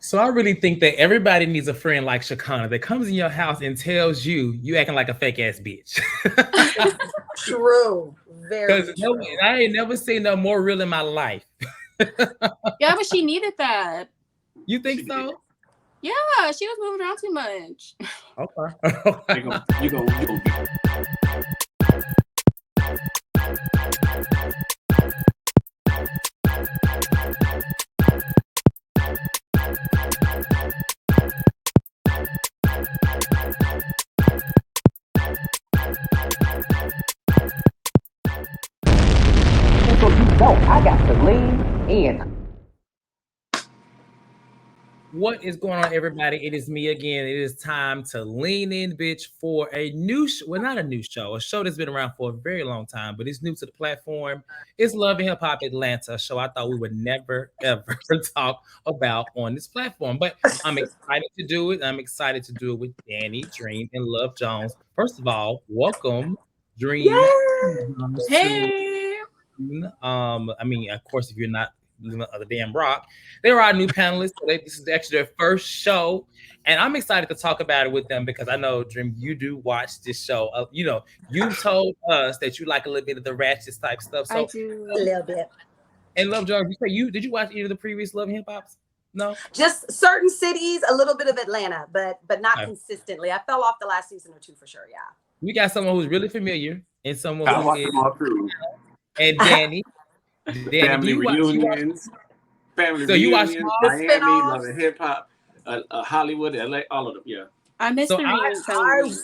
So I really think that everybody needs a friend like Shakana that comes in your house and tells you acting like a fake ass bitch. True. Because Very no, true. I ain't never seen no more real in my life. Yeah, but she needed that. You think She did. so? Yeah, she was moving around too much. You Okay. gonna you gonna get So you know I got to lean in. What is going on, everybody? It is me again. It is time to lean in, bitch, for a new well, not a new show, a show that's been around for a very long time, but it's new to the platform. It's Love and Hip Hop Atlanta, a show I thought we would never, ever talk about on this platform. But I'm excited to do it. I'm excited to do it with Danny, Dream, and Love Jones. First of all, welcome, Dream, Yay! to Hey. I mean, of course, if you're not the damn rock, they're our new panelists. So this is actually their first show, and I'm excited to talk about it with them because I know, Dream, you do watch this show. You've told us that you like a little bit of the ratchet type stuff. I So, A do. little bit. and Love Jones, you say you did you watch any of the previous Love and Hip Hops? No. Just certain cities, a little bit of Atlanta, but not Okay. consistently. I fell off the last season or two for sure. Yeah. We got someone who's really familiar and someone I who watch is, them all through. and Danny, do Family you watch? You watch? reunions, family So you watch reunions, The Miami, Love and spinoffs. Hip Hop, Hollywood, LA, all of them. Yeah. I missed So the family I reunion.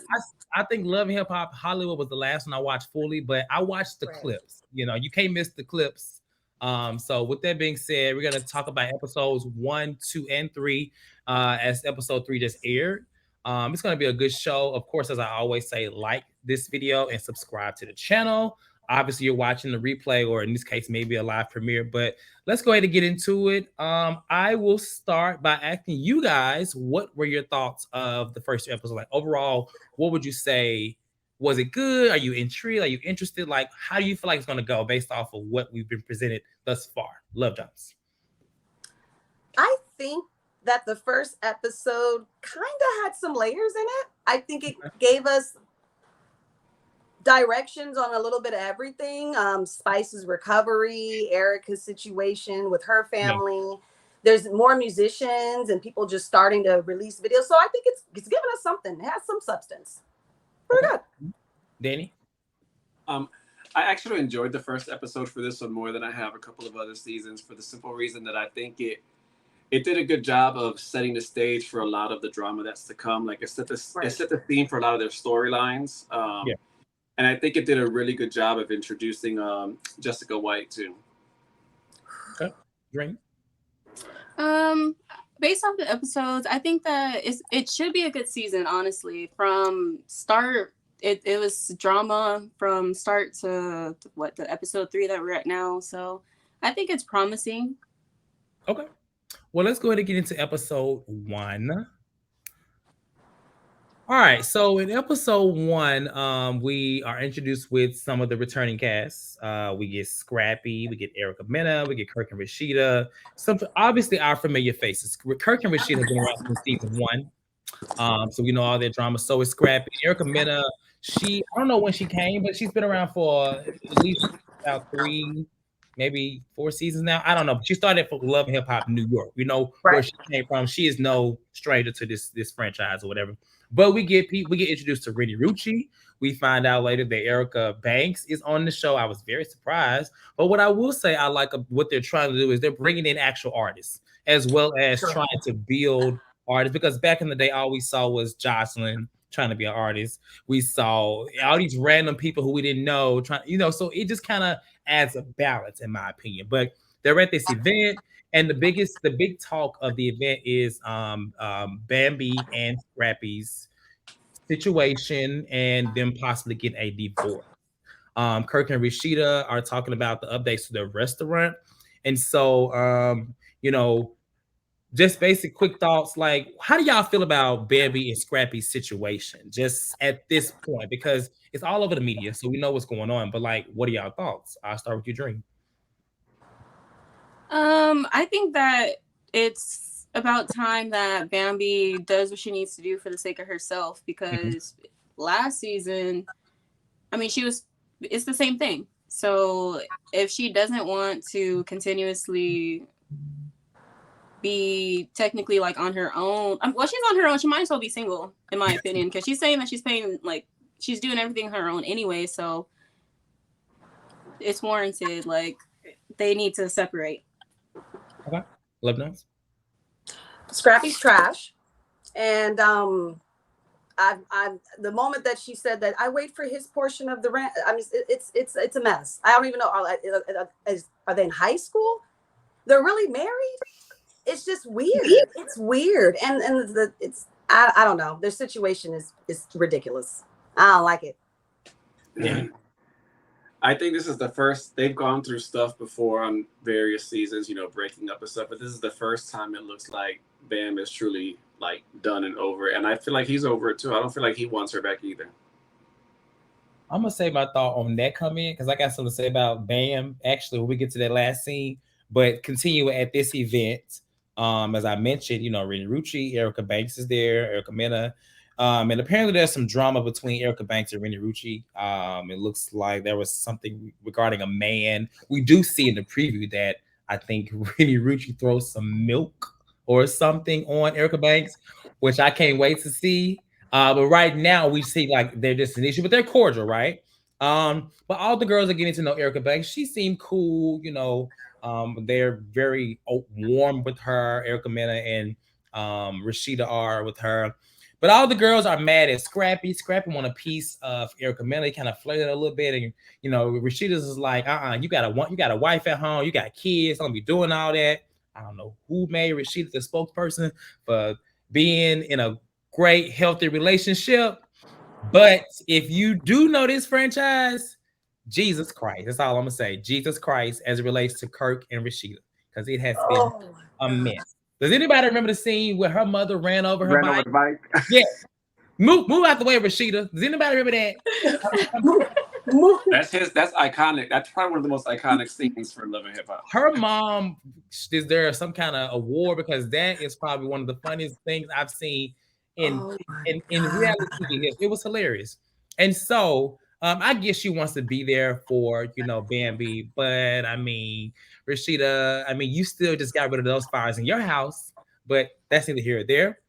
I think Love and Hip Hop Hollywood was the last one I watched fully, but I watched the right. clips. You can't miss the clips. So with that being said, we're gonna talk about episodes 1, 2, and 3. As episode 3 just aired. It's gonna be a good show. Of course, as I always say, like this video and subscribe to the channel. Obviously, you're watching the replay, or in this case, maybe a live premiere. But let's go ahead and get into it. I will start by asking you guys, what were your thoughts of the first two episodes? Like overall, what would you say? Was it good? Are you intrigued? Are you interested? Like, how do you feel like it's going to go based off of what we've been presented thus far? Love Jones. I think that the first episode kind of had some layers in it. I think it gave us directions on a little bit of everything. Spice's recovery, Erica's situation with her Yeah. family. There's more musicians and people just starting to release videos. So I think it's giving us something. It has some substance. Pretty Okay. good. Danny? Um, I actually enjoyed the first episode for this one more than I have a couple of other seasons for the simple reason that I think it did a good job of setting the stage for a lot of the drama that's to come. Like it set the theme for a lot of their storylines. Yeah. And I think it did a really good job of introducing Jessica White too. Okay. Dream? Um, Based off the episodes, I think that it should be a good season. Honestly, from start, it was drama from start to what the episode 3 that we're at now. So I think it's promising. Okay. Well, let's go ahead and get into episode 1. All right, so in episode 1, we are introduced with some of the returning cast. We get Scrappy, we get Erica Mena, we get Kirk and Rashida. Some obviously our familiar faces. Kirk and Rashida have been around since season 1, so we know all their drama. So is Scrappy. Erica Mena, I don't know when she came, but she's been around for at least about 3, maybe 4 seasons now. I don't know. But she started for Love and Hip Hop New York. We know where Right. she came from. She is no stranger to this franchise or whatever. But we get introduced to Renni Rucci. We find out later that Erica Banks is on the show. I was very surprised. But what I will say I like what they're trying to do is they're bringing in actual artists as well as Sure. trying to build artists. Because back in the day, all we saw was Jocelyn trying to be an artist. We saw all these random people who we didn't know trying. So it just kind of adds a balance, in my opinion. But they're at this event. And the big talk of the event is Bambi and Scrappy's situation and them possibly getting a divorce. Kirk and Rashida are talking about the updates to the restaurant. And so, you know, just basic quick thoughts like, how do y'all feel about Bambi and Scrappy's situation just at this point? Because it's all over the media, so we know what's going on. But like, what are y'all thoughts? I'll start with you, Dream. I think that about time that Bambi does what she needs to do for the sake of herself, because last season, I mean, it's the same thing. So if she doesn't want to continuously be technically like on her own, well, she's on her own. She might as well be single, in my opinion, because she's saying that she's paying, like, she's doing everything on her own anyway. So it's warranted. Like, they need to separate. Okay. Love notes. Scrappy's trash, and I the moment that she said that I wait for his portion of the rent, I mean, it's a mess. I don't even know. Are they in high school? They're really married. It's just weird. It's weird, and it's I don't know. Their situation is ridiculous. I don't like it. Yeah. I think this is the first, they've gone through stuff before on various seasons, you know, breaking up and stuff, but this is the first time it looks like Bam is truly like done and over. And I feel like he's over it too. I don't feel like he wants her back either. I'm gonna say my thought on that comment because I got something to say about Bam actually when we get to that last scene. But continue at this event. As I mentioned, you know, Renni Rucci, Erica Banks is there, Erica Mena. And apparently there's some drama between Erica Banks and Renni Rucci. It looks like there was something regarding a man. We do see in the preview that I think Renni Rucci throws some milk or something on Erica Banks, which I can't wait to see. But right now we see like they're just an issue, but they're cordial, right? But all the girls are getting to know Erica Banks. She seemed cool, you know. They're very warm with her. Erica Mena and RASHEEDA are with her. But all the girls are mad at Scrappy. Scrappy want a piece of Erica Mena. He kind of flirted a little bit, and you know, RASHEEDA's is like, you got a wife at home, you got kids, don't be doing all that. I don't know who made RASHEEDA the spokesperson for being in a great, healthy relationship. But if you do know this franchise, Jesus Christ, that's all I'm gonna say. Jesus Christ, as it relates to Kirk and RASHEEDA, because it has been a mess. Does anybody remember the scene where her mother ran over her bike? Yeah. Move out the way, RASHEEDA. Does anybody remember that? That's iconic. That's probably one of the most iconic scenes for Love and Hip Hop. Her mom, is there some kind of award? Because that is probably one of the funniest things I've seen in reality TV. It was hilarious. And so I guess she wants to be there for, you know, Bambi, but I mean, RASHEEDA, I mean, you still just got rid of those fires in your house, but that's neither here or there.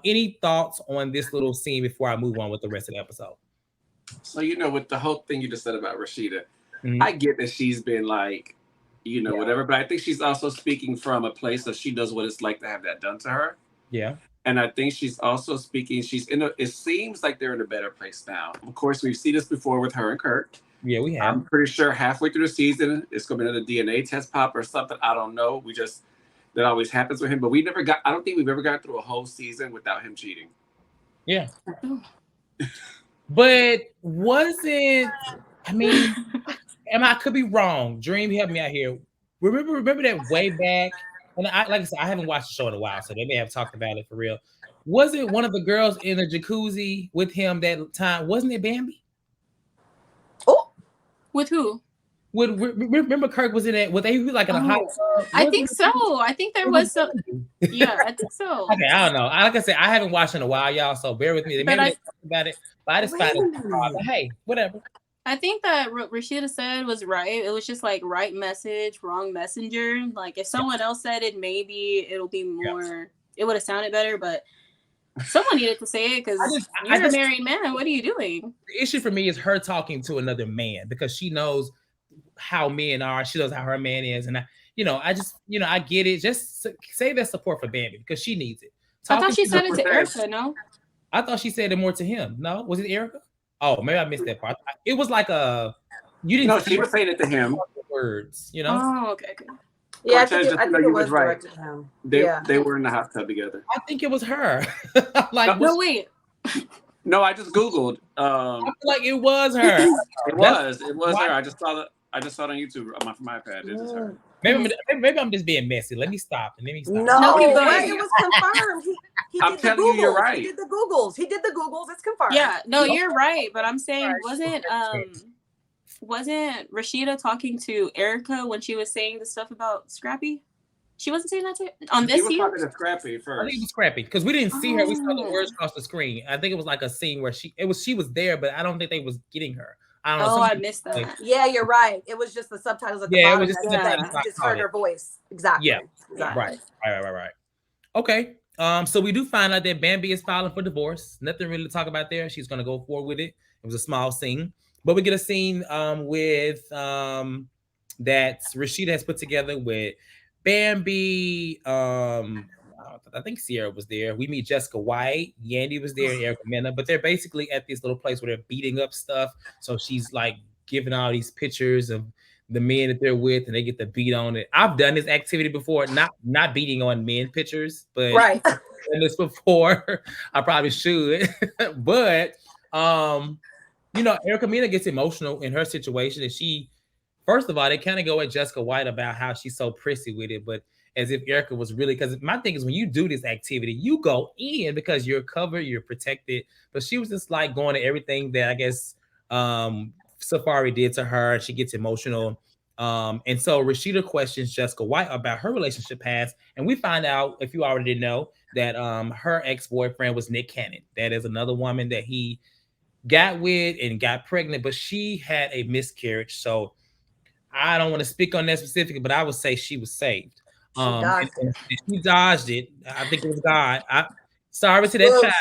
Any thoughts on this little scene before I move on with the rest of the episode? So, you know, with the whole thing you just said about RASHEEDA, I get that she's been like, you know, whatever, but I think she's also speaking from a place of she knows what it's like to have that done to her. Yeah. And I think she's also speaking, it seems like they're in a better place now. Of course, we've seen this before with her and Kurt. Yeah, we have. I'm pretty sure halfway through the season, it's going to be another DNA test pop or something. I don't know. That always happens with him. But I don't think we've ever got through a whole season without him cheating. Yeah. But wasn't, I mean, I could be wrong. Dream, help me out here. Remember that way back? And like I said, I haven't watched the show in a while, so they may have talked about it for real. Was it one of the girls in the jacuzzi with him that time? Wasn't it Bambi? Oh, with who? Remember Kirk was in it? Were they like in a hot tub? I think so. I think there was some. Yeah, I think so. Okay, I don't know. Like I said, I haven't watched in a while, y'all. So bear with me. They maybe talk about it, but I just found it. But hey, whatever. I think that RASHEEDA said was right. It was just like right message, wrong messenger. Like if someone else said it, maybe it'll be more. It would have sounded better, but someone needed to say it because you're a married man. What are you doing? The issue for me is her talking to another man because she knows how men are. She knows how her man is, and I get it. Just say that support for Bambi because she needs it. I thought she said it to Erica. No, I thought she said it more to him. No, was it Erica? Oh, maybe I missed that part. It was like you didn't. No, she was saying it to him. Words, you know. Oh, okay. Yeah, I think it was directed to him. They were in the hot tub together. I think it was her. No, wait. No, I just Googled. I feel like it was her. It was her. I just saw it on YouTube from my iPad. It is her. Maybe I'm just being messy. Let me stop. No, it was confirmed. I'm telling you, you're right. He did the Googles. It's confirmed. Yeah, no, you're right. But I'm saying, wasn't RASHEEDA talking to Erica when she was saying the stuff about Scrappy? She wasn't saying that on He this was season. talking to Scrappy I think first. it was Scrappy because we didn't see her. We saw the Oh. words across the screen. I think it was like a scene where she was there, but I don't think they was getting her. I don't know. Oh, I Something missed like, that. Yeah, you're right. It was just the subtitles at the yeah, it bottom. was just That in the said Yeah. that. I You just saw heard it. her voice. Exactly. Yeah, Exactly. right. Okay. So we do find out that Bambi is filing for divorce. Nothing really to talk about there. She's gonna go forward with it. It was a small scene, but we get a scene with that Rashida has put together with Bambi. I think Sierra was there. We meet Jessica White, Yandy was there, and Erica Mena, but they're basically at this little place where they're beating up stuff. So she's like giving all these pictures of the men that they're with, and they get the beat on it. I've done this activity before, not beating on men pictures, but Right. I've done this before. I probably should, but Erica Mena gets emotional in her situation, and she, first of all, they kind of go at Jessica White about how she's so prissy with it, but as if Erica was really, because my thing is when you do this activity, you go in because you're covered, you're protected. But she was just like going to everything that I guess Safari did to her. She gets emotional. And so Rashida questions Jessica White about her relationship past, and we find out, if you already didn't know, that her ex-boyfriend was Nick Cannon. That is another woman that he got with and got pregnant, but she had a miscarriage. So I don't want to speak on that specifically, but I would say she was saved. She dodged And it. she dodged it. I think it was God. Sorry to that child,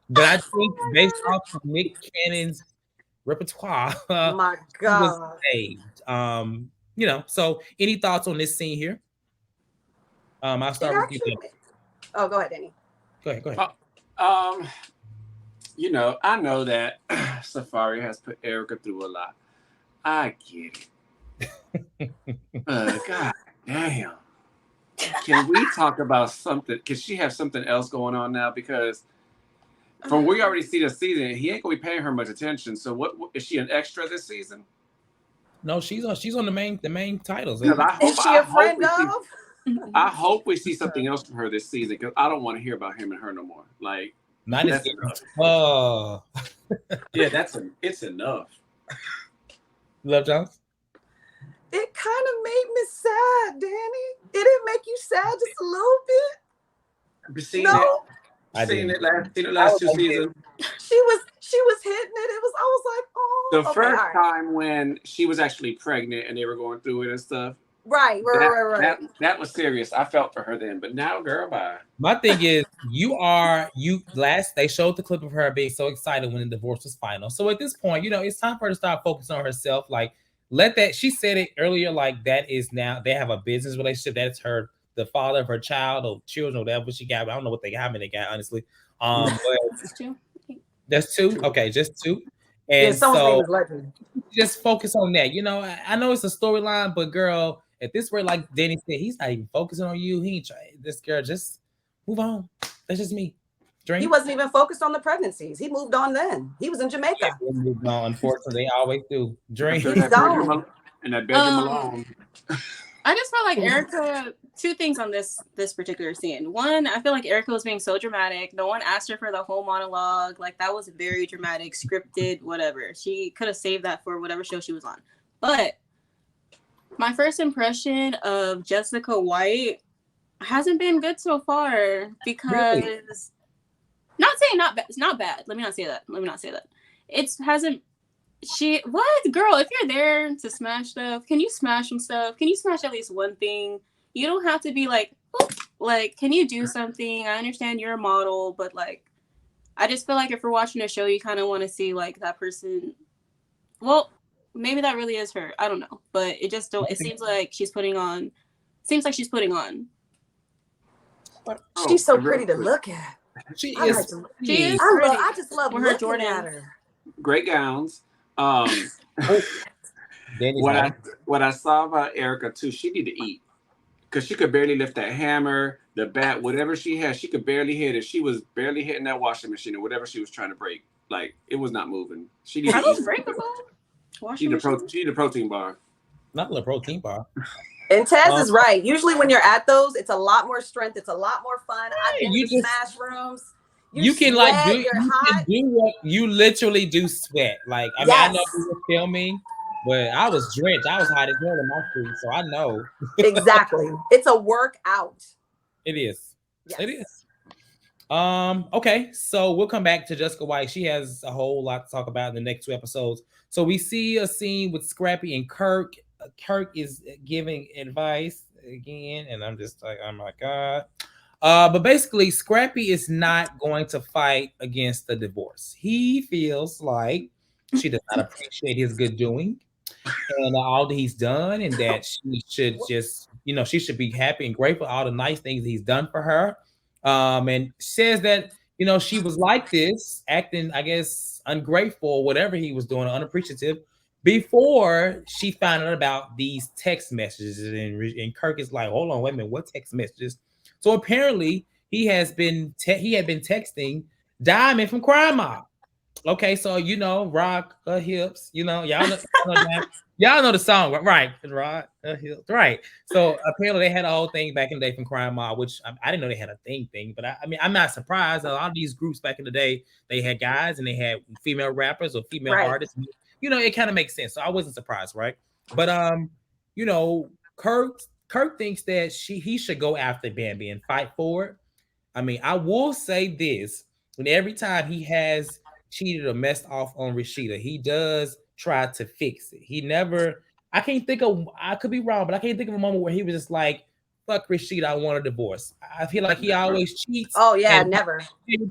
but I think based off of Nick Cannon's repertoire, My he was God. saved. So any thoughts on this scene here? I'll It start with you. actually. Oh, go ahead, Danny. Go ahead. I know that Safari has put Erica through a lot. I get it. God damn. Can we talk about something? Can she have something else going on now? Because from we already see the season, he ain't gonna be paying her much attention. So what is she an extra this season? No, she's on the main titles. Because Is she a friend of? I hope we see something else from her this season, because I don't want to hear about him and her no more. Like, Not that's as enough. oh, Yeah, it's enough. Love Jones. It kind of made me sad, Danny. It didn't make you sad just a little bit. Have you seen No. it? I Seen did. it last two I did. seasons. She was hitting it. I was like, oh. The okay, first all right. time when she was actually pregnant and they were going through it and stuff. Right. That was serious. I felt for her then, but now, girl, bye. My thing is, they showed the clip of her being so excited when the divorce was final. So at this point, it's time for her to start focusing on herself. Like, she said it earlier, like that is now, they have a business relationship. That's the father of her child or children or whatever she got. I don't know how many they got, honestly. But that's two. Okay, just two. And someone's name so is Legend. just focus on that. I know it's a storyline, but girl, at this rate, like Danny said, he's not even focusing on you. He ain't trying. This girl, just move on. That's just me. He wasn't even focused on the pregnancies. He moved on then. He was in Jamaica. Yeah, moved on. Unfortunately, they always do. Drink. He's gone. And that bedroom alone. I just felt like Erica, two things on this particular scene. One, I feel like Erica was being so dramatic. No one asked her for the whole monologue. Like, that was very dramatic, scripted, whatever. She could have saved that for whatever show she was on. But my first impression of Jessica White hasn't been good so far, because Really? not saying not bad. It's not bad. Let me not say that. It hasn't. What, girl? If you're there to smash stuff, can you smash some stuff? Can you smash at least one thing? You don't have to be like, can you do something? I understand you're a model, but like, I just feel like if we're watching a show, you kind of want to see like that person. Well, maybe that really is her. I don't know, but it just don't. It seems like she's putting on. She's so pretty to look at. She is. She is. I just love her looking at her. Great gowns. Danny's what I saw about Erica too, she need to eat, because she could barely lift that hammer, the bat, whatever she had, she could barely hit it. She was barely hitting that washing machine or whatever she was trying to break. Like, it was not moving. She needed Are those breakable? She need a protein bar. Not a protein bar. And Taz is right. Usually when you're at those, it's a lot more strength. It's a lot more fun. I've been to smash rooms. You can do what you literally do sweat. Like, I mean, I know we were filming But I was drenched. I was hot as hell in my street, so I know Exactly. It's a workout. it is. It Yes. is. Okay, so we'll come back to Jessica White. She has a whole lot to talk about in the next 2 episodes. So we see a scene with Scrappy and Kirk. Kirk is giving advice again, and I'm just like, oh my god. But basically, Scrappy is not going to fight against the divorce. He feels like she does not appreciate his good doing and all that he's done, and that she should just, she should be happy and grateful for all the nice things he's done for her. And says that, she was like this, acting, I guess, ungrateful or whatever he was doing, unappreciative, before she found out about these text messages. And Kirk is like, hold on, wait a minute, what text messages? So apparently he had been texting Diamond from Crime Mob. Okay, so rock her hips. Y'all know the song, right? Rock her hips, right? So apparently they had a whole thing back in the day from Crime Mob, which I didn't know they had a thing. But I mean, I'm not surprised. A lot of these groups back in the day, they had guys and they had female rappers or female artists. It kind of makes sense. So I wasn't surprised, right? But Kirk thinks that he should go after Bambi and fight for it. I mean, I will say this: when every time he has cheated or messed off on RASHEEDA, he does try to fix it. He never. I could be wrong, but I can't think of a moment where he was just like, "Fuck RASHEEDA, I want a divorce." I feel like he always cheats. Oh yeah, never.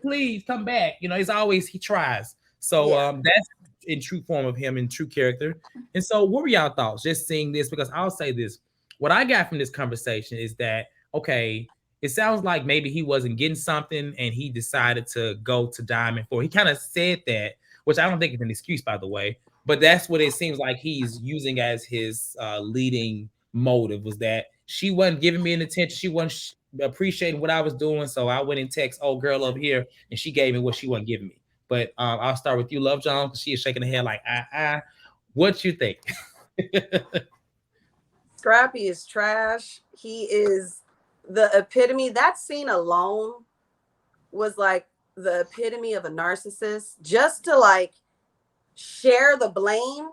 Please come back. He tries. So that's in true form of him, in true character. And so, what were y'all thoughts just seeing this? Because I'll say this: what I got from this conversation is that, okay, it sounds like maybe he wasn't getting something and he decided to go to Diamond for. He kind of said that, which I don't think is an excuse, by the way, but that's what it seems like he's using as his leading motive, was that she wasn't giving me an attention. She wasn't appreciating what I was doing. So I went and text old girl up here and she gave me what she wasn't giving me. But I'll start with you, Love John, because she is shaking her head like, what you think? Scrappy is trash. He is the epitome. That scene alone was like the epitome of a narcissist. Just to like share the blame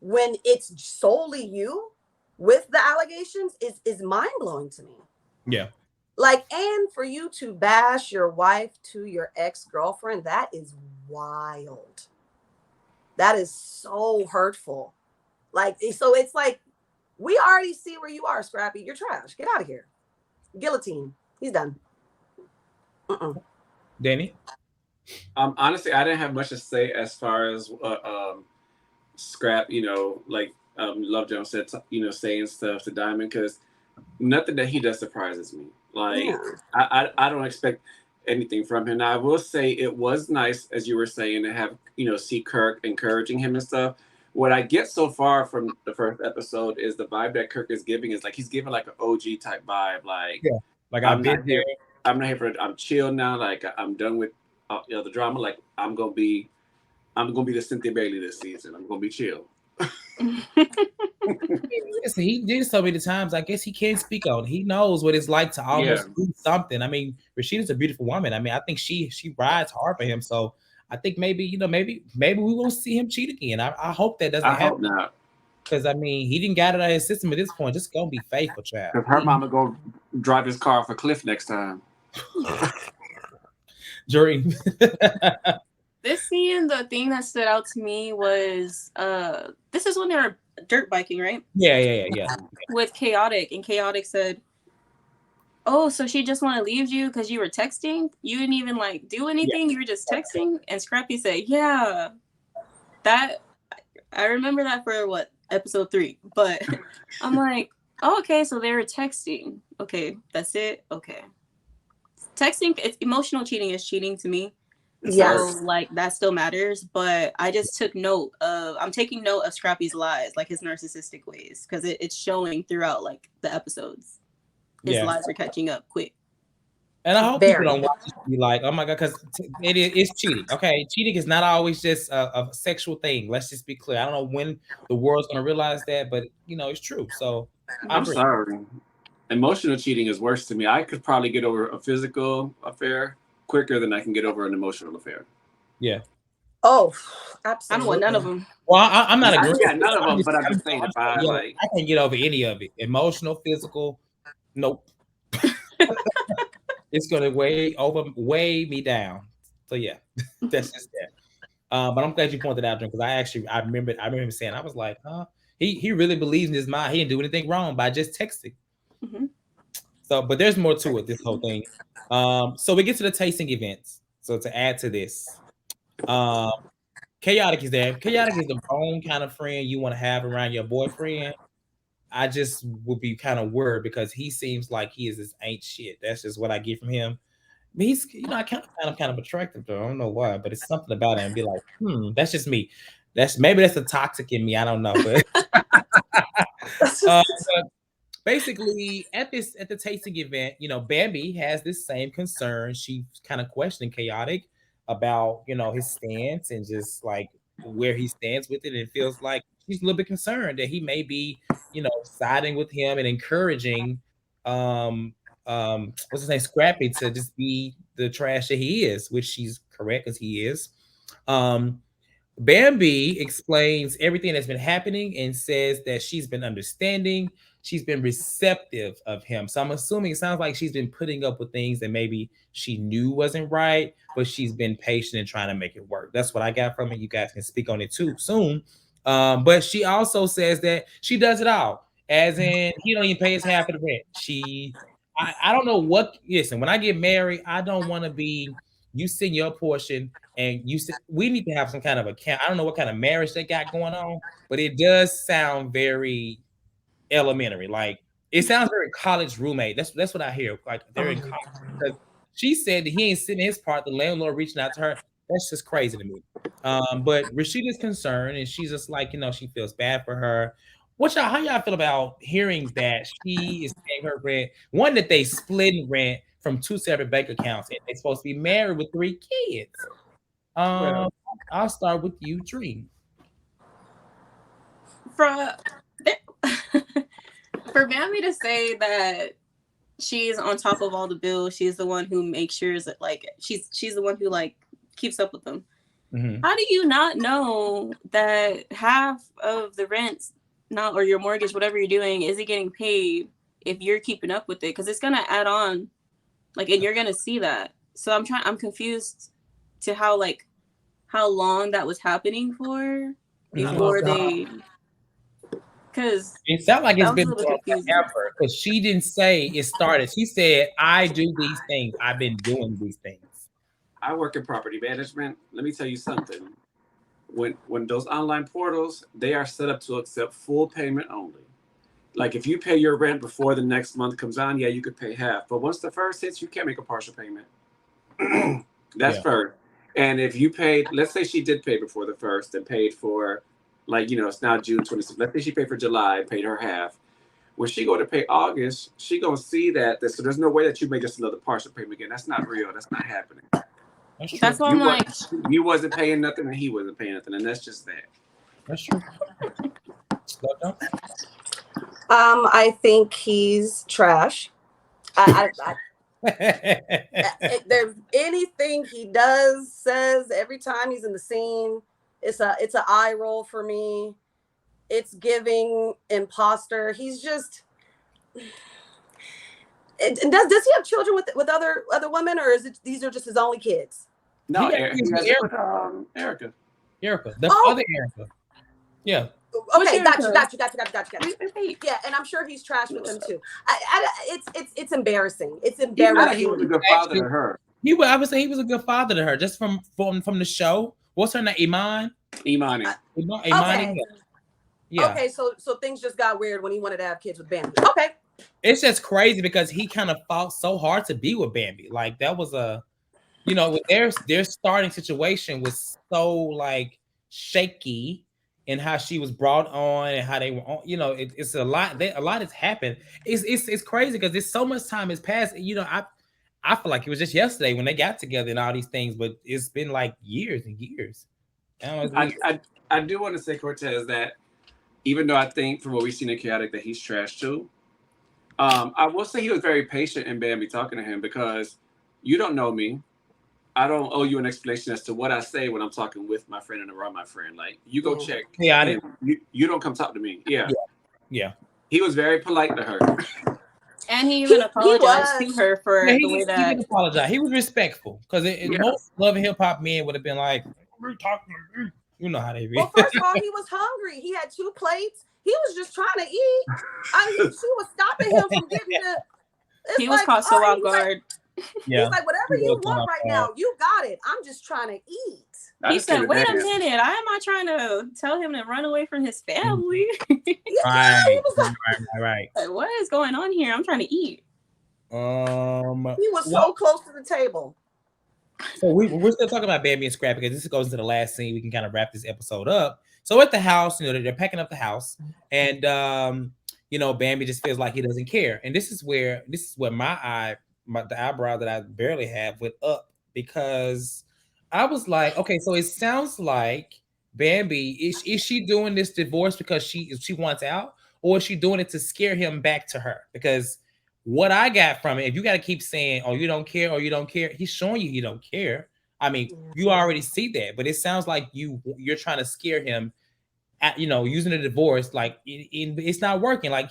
when it's solely you with the allegations is mind-blowing to me. Yeah. Like, and for you to bash your wife to your ex-girlfriend, that is wild. That is so hurtful. Like, so it's like, we already see where you are, Scrappy. You're trash. Get out of here. Guillotine. He's done. Danny? Honestly, I didn't have much to say as far as Scrap, like Love Jones said, saying stuff to Diamond, because nothing that he does surprises me. Like, I don't expect anything from him. Now, I will say it was nice, as you were saying, to have, see Kirk encouraging him and stuff. What I get so far from the first episode is the vibe that Kirk is giving is like he's giving like an OG type vibe. Like, like I'm not here for it. I'm chill now. Like, I'm done with the drama. Like, I'm gonna be the Cynthia Bailey this season. I'm gonna be chill. He did so many times. I guess he can't speak on it. He knows what it's like to almost do something. I mean, RASHEEDA's a beautiful woman. I mean, I think she rides hard for him. So I think maybe we won't see him cheat again. I hope that doesn't happen. I hope not. Because I mean, he didn't get it out of his system at this point. Just gonna be faithful, child. If her mama go drive his car off a cliff next time. During this scene, the thing that stood out to me was this is when they were dirt biking, right? Yeah. With Chaotic, and Chaotic said, "Oh, so she just want to leave you because you were texting? You didn't even like do anything. You were just texting." And Scrappy said, "Yeah, that I remember that for what, episode 3." But I'm like, oh, okay, so they were texting. Okay, that's it. Okay, texting, it's emotional cheating is cheating to me. Yes. So like that still matters, but I'm taking note of Scrappy's lies, like his narcissistic ways, because it's showing throughout like the episodes. His lies are catching up quick. And I hope people don't watch it be like, oh my God, because it's cheating. Okay, cheating is not always just a sexual thing. Let's just be clear. I don't know when the world's gonna realize that, but it's true. So I'm sorry. Emotional cheating is worse to me. I could probably get over a physical affair quicker than I can get over an emotional affair. Yeah. Oh, I absolutely. don't want none of them. Well, I'm not agreeing. Yeah, none of them, but I'm just saying the vibe. Yeah, Like, I can't get over any of it. Emotional, physical, nope. It's gonna weigh me down. So yeah, that's just that. But I'm glad you pointed out because I remember him saying I was like, huh? He really believes in his mind. He didn't do anything wrong by just texting. Mm-hmm. So, but there's more to it. This whole thing. So we get to the tasting events. So to add to this, um, Chaotic is there. Chaotic is the wrong kind of friend you want to have around your boyfriend. I just would be kind of worried because he seems like he is this ain't shit. That's just what I get from him. But he's, I kind of attractive though. I don't know why, but it's something about him. Be like, that's just me. That's a toxic in me. I don't know, but but basically at the tasting event, Bambi has this same concern. She's kind of questioning Chaotic about his stance and just like where he stands with it, and feels like she's a little bit concerned that he may be siding with him and encouraging what's his name, Scrappy, to just be the trash that he is, which she's correct as he is. Bambi explains everything that's been happening and says that she's been understanding, she's been receptive of him. So I'm assuming it sounds like she's been putting up with things that maybe she knew wasn't right, but she's been patient and trying to make it work. That's what I got from it. You guys can speak on it too soon. But she also says that she does it all, as in he don't even pay his half of the rent. I don't know what. Listen, when I get married, I don't want to be you send your portion and we need to have some kind of account. I don't know what kind of marriage they got going on, but it does sound very elementary. Like it sounds very college roommate. That's what I hear. Like they're in college because she said that he ain't sitting his part. The landlord reaching out to her. That's just crazy to me. But Rasheeda's concerned, and she's just like, she feels bad for her. How y'all feel about hearing that she is paying her rent? One, that they split rent from two separate bank accounts, and they're supposed to be married with 3 kids. I'll start with you, Dream. For Bambi to say that she's on top of all the bills, she's the one who makes sure that like she's the one who like keeps up with them. Mm-hmm. How do you not know that half of the rents, or your mortgage, whatever you're doing, isn't getting paid if you're keeping up with it? Because it's gonna add on, like, and you're gonna see that. So I'm confused to how long that was happening for before they. Because it sounds like it's been forever. Because she didn't say it started. She said, "I do these things. I've been doing these things." I work in property management. Let me tell you something. When those online portals, they are set up to accept full payment only. Like if you pay your rent before the next month comes on, yeah, you could pay half. But once the first hits, you can't make a partial payment. That's first. And if you paid, let's say she did pay before the first and paid for, it's now June 26th. Let's say she paid for July, paid her half. When she go to pay August, she gonna see that. So there's no way that you make just another partial payment again. That's not real. That's not happening. That's why I'm like, you wasn't paying nothing and he wasn't paying nothing, and that's just that. That's true. I think he's trash. If there's anything he does, says, every time he's in the scene, it's an eye roll for me. It's giving imposter. He's just. Does he have children with other women, or is it these are just his only kids? No, he has Erica. Erica, the other Erica. Yeah. Okay, gotcha. Yeah, and I'm sure he's trash with them too. It's embarrassing. It's embarrassing. He was a good father to her. I would say he was a good father to her, just from the show. What's her name? Imani. Okay. Yeah. Okay, so things just got weird when he wanted to have kids with Bambi. Okay. It's just crazy because he kind of fought so hard to be with Bambi. Like that was their starting situation was so like shaky in how she was brought on and how they were on. It's a lot. A lot has happened. It's crazy because there's so much time has passed. I feel like it was just yesterday when they got together and all these things, but it's been like years and years. I do want to say, Cortez, that even though I think from what we've seen in Chaotic that he's trash too, I will say he was very patient in Bambi talking to him because you don't know me. I don't owe you an explanation as to what I say when I'm talking with my friend and around my friend. Like, you go check him. You don't come talk to me. Yeah. He was very polite to her. And he even apologized to her for the way that he did apologize. He was respectful because most Love and Hip Hop men would have been like, "We're talking to me." You know how they be. Well, first of all, he was hungry. He had 2 plates. He was just trying to eat. She was stopping him from getting the. He was caught so off guard. He's like, whatever you want right now, you got it. I'm just trying to eat. He said, wait a minute. I am not trying to tell him to run away from his family. Right. Like, what is going on here? I'm trying to eat. He was so close to the table. So we're still talking about Bambi and Scrappy because this goes into the last scene. We can kind of wrap this episode up. So at the house, they're packing up the house, and Bambi just feels like he doesn't care. And this is where the eyebrow that I barely have went up, because I was like, okay, so it sounds like Bambi is she doing this divorce because she wants out, or is she doing it to scare him back to her? Because what I got from it, if you got to keep saying, "Oh, you don't care," or "You don't care," he's showing you don't care. I mean, you already see that, but it sounds like you're trying to scare him at, using a divorce. Like it's not working. Like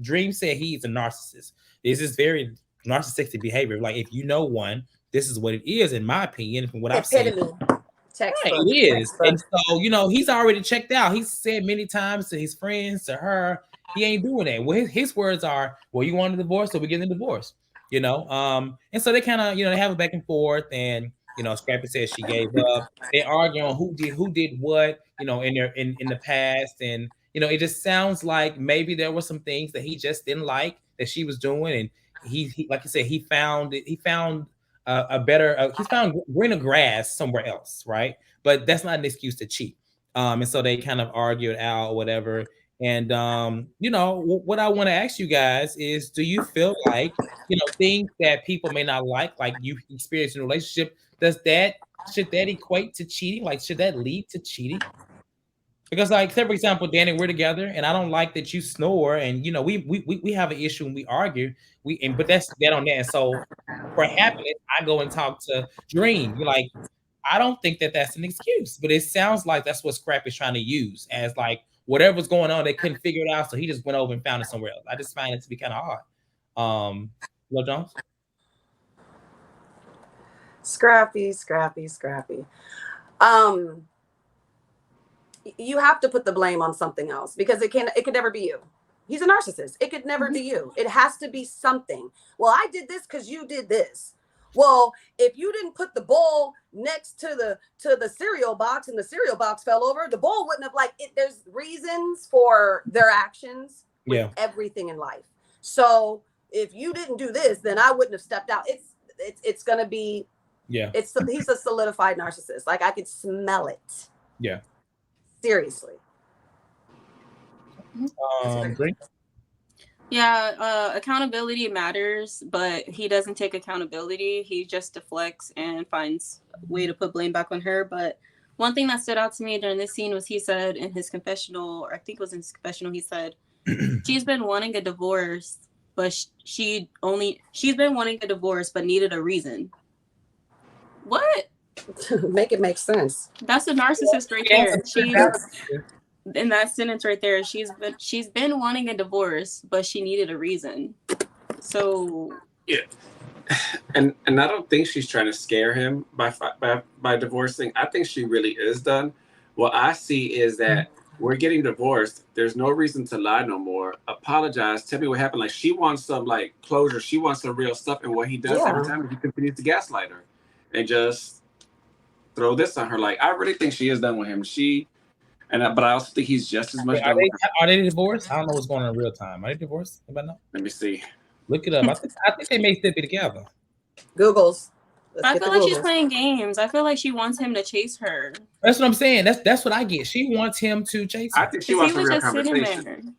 Dream said, he's a narcissist. This is very narcissistic behavior. Like, if you know one, this is what it is, in my opinion, from what I've seen. Right, it is. And so, he's already checked out. He's said many times to his friends, to her, he ain't doing that. Well, his words are, well, you want a divorce, so we're getting a divorce. And so they kind of, they have a back and forth, and Scrappy says she gave up. They argue on who did what, in the past. And it just sounds like maybe there were some things that he just didn't like that she was doing, and he like you said, he found greener grass somewhere else, right? But that's not an excuse to cheat. And so they kind of argued out or whatever. And what I want to ask you guys is, do you feel like things that people may not like you experience in a relationship, should that equate to cheating? Like, should that lead to cheating? Because, like, say for example, Danny, we're together, and I don't like that you snore, and we have an issue and we argue, but that's that on that. And so for happiness, I go and talk to Dream. You're like, I don't think that that's an excuse, but it sounds like that's what Scrappy's trying to use as, like, whatever's going on, they couldn't figure it out, so he just went over and found it somewhere else. I just find it to be kind of odd. Will Jones? Scrappy. You have to put the blame on something else, because it could never be you. He's a narcissist. It could never be you. It has to be something. Well, I did this because you did this. Well, if you didn't put the bowl next to the cereal box and the cereal box fell over, the bowl wouldn't have, like, it. There's reasons for their actions with everything in life. So if you didn't do this, then I wouldn't have stepped out. It's gonna be he's a solidified narcissist. Like, I could smell it. Yeah. Seriously. Yeah, accountability matters, but he doesn't take accountability. He just deflects and finds a way to put blame back on her. But one thing that stood out to me during this scene was, he said in his confessional, or I think it was in his confessional, he said, she's been wanting a divorce, but she's been wanting a divorce, but needed a reason. What? Make it make sense. That's a narcissist right there. In that sentence right there, she's been wanting a divorce, but she needed a reason. So yeah, and I don't think she's trying to scare him by divorcing. I think she really is done. What I see is that we're getting divorced. There's no reason to lie no more. Apologize. Tell me what happened. Like, she wants some, like, closure. She wants some real stuff. And what he does every time is he continues to gaslight her and just throw this on her. Like, I really think she is done with him. But I also think he's just as much. Are they divorced? I don't know what's going on in real time. Are they divorced? Anybody know? Let me see. Look it up. I think they may still be together. Google's. I feel like she's playing games. I feel like she wants him to chase her. That's what I'm saying. That's what I get. She wants him to chase her. I think she wants a real conversation.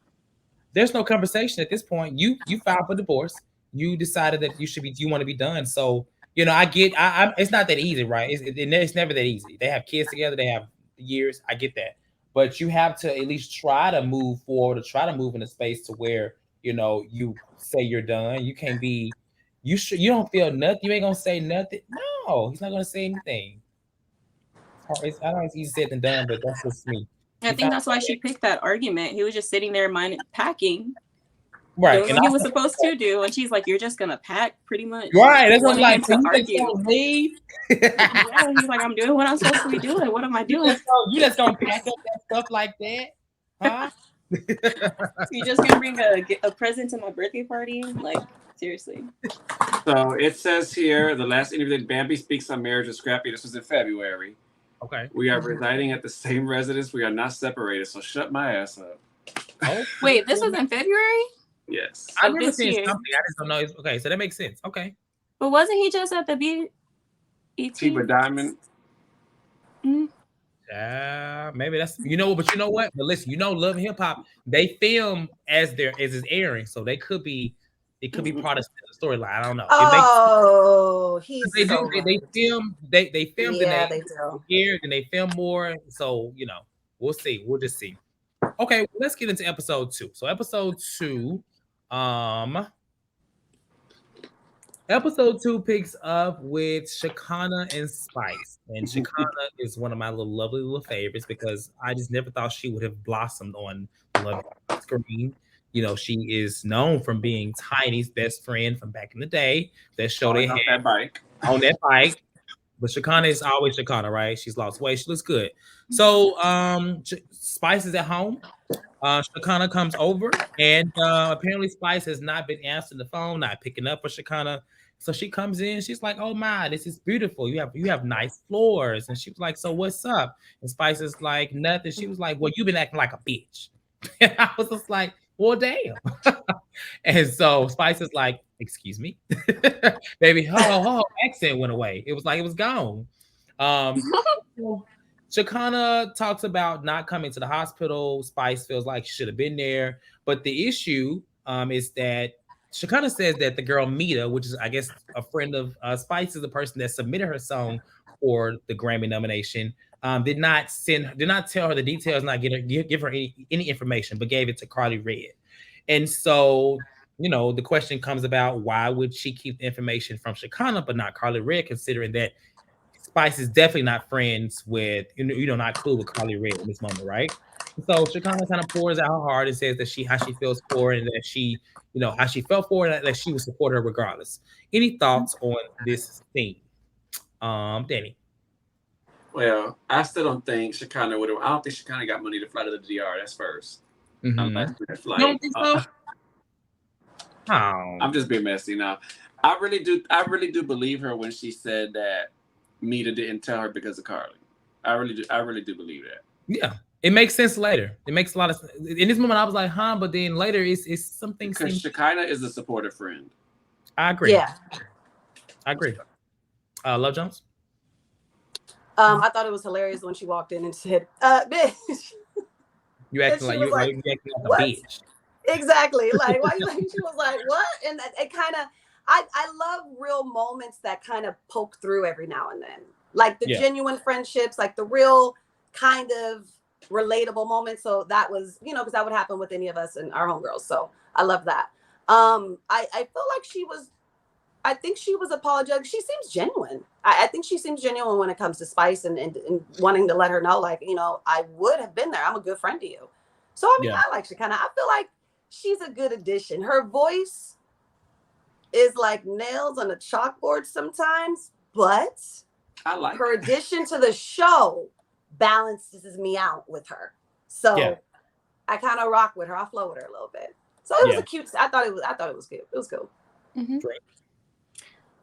There's no conversation at this point. You filed for divorce. You decided that you want to be done. So, I get. It's not that easy, right? It's never that easy. They have kids together. They have years. I get that. But you have to at least try to move forward, or try to move in a space to where, you say you're done. You can't be, you don't feel nothing. You ain't gonna say nothing. No, he's not gonna say anything. I know it's easy said than done, but that's just me. I think that's why she picked that argument. He was just sitting there packing, right, doing what he was supposed to do, and she's like, "You're just gonna pack, pretty much." Right, that's what I'm like. To You argue. just gonna leave? Yeah, he's like, "I'm doing what I'm supposed to be doing. What am I doing?" You just gonna pack up that stuff like that, huh? You just gonna bring a present to my birthday party? Like, seriously. So it says here, the last interview that Bambi speaks on marriage with Scrappy. This was in February. Okay. We are residing at the same residence. We are not separated. So shut my ass up. Oh, wait, this was in February? Yes. I remember seeing something. I just don't know. Okay, so that makes sense. Okay. But wasn't he just at the BET? Tiba Diamond. Maybe that's but you know what? But listen, Love and Hip Hop, they film as it's airing, so it could be part of the storyline. I don't know. They film. They filmed. Yeah, they do. Aired and they film more. So we'll see. We'll just see. Okay, let's get into episode 2. So episode 2, picks up with Shekinah and Spice. And Shekinah is one of my lovely little favorites because I just never thought she would have blossomed on the Love screen. She is known from being Tiny's best friend from back in the day. That show they had on that bike. But Shekinah is always Shekinah, right? She's lost weight. She looks good. So Spice is at home. Shekinah comes over, and apparently Spice has not been answering the phone, not picking up for Shekinah. So she comes in. She's like, "Oh my, this is beautiful. You have nice floors." And she was like, "So what's up?" And Spice is like, "Nothing." She was like, "Well, you've been acting like a bitch." And I was just like, "Well, damn." And so Spice is like, "Excuse me, baby." Her accent went away. It was like it was gone. Shekinah talks about not coming to the hospital. Spice feels like she should have been there. But the issue is that Shekinah says that the girl Mita, which is, I guess, a friend of Spice, is the person that submitted her song for the Grammy nomination, did not tell her the details, not give her any information, but gave it to Carly Red. And so, the question comes about, why would she keep the information from Shekinah but not Carly Red, considering that Spice is definitely not friends with, not cool with Carly Red in this moment, right? So Shekinah kind of pours out her heart and says that how she feels for her, and that she, how she felt for her, that she would support her regardless. Any thoughts on this theme, Danny? Well, I still don't think Shekinah would have. I don't think Shekinah got money to fly to the DR. That's first. Unless flight. You don't think so? I'm just being messy now. I really do believe her when she said that Mita didn't tell her because of Carly. I really do believe that. Yeah, it makes sense later. It makes a lot of sense. In this moment I was like, huh, but then later it's something. Because Shekinah is a supportive friend. I agree. Yeah, I agree. Love Jones. I thought it was hilarious when she walked in and said, "Bitch." You acting like you acting like a bitch. Exactly. Like, why? She was like, "What?" And it kind of. I love real moments that kind of poke through every now and then, like the genuine friendships, like the real kind of relatable moments. So that was, because that would happen with any of us and our homegirls. So I love that. I feel like I think she was apologetic. She seems genuine. I think she seems genuine when it comes to Spice and wanting to let her know, like, I would have been there. I'm a good friend to you. So I mean, I like Shekinah. I feel like she's a good addition. Her voice is like nails on a chalkboard sometimes, but I like her addition to the show balances me out with her. So I kind of rock with her. I flow with her a little bit. So it was a cute. I thought it was cute. It was cool. Mm-hmm.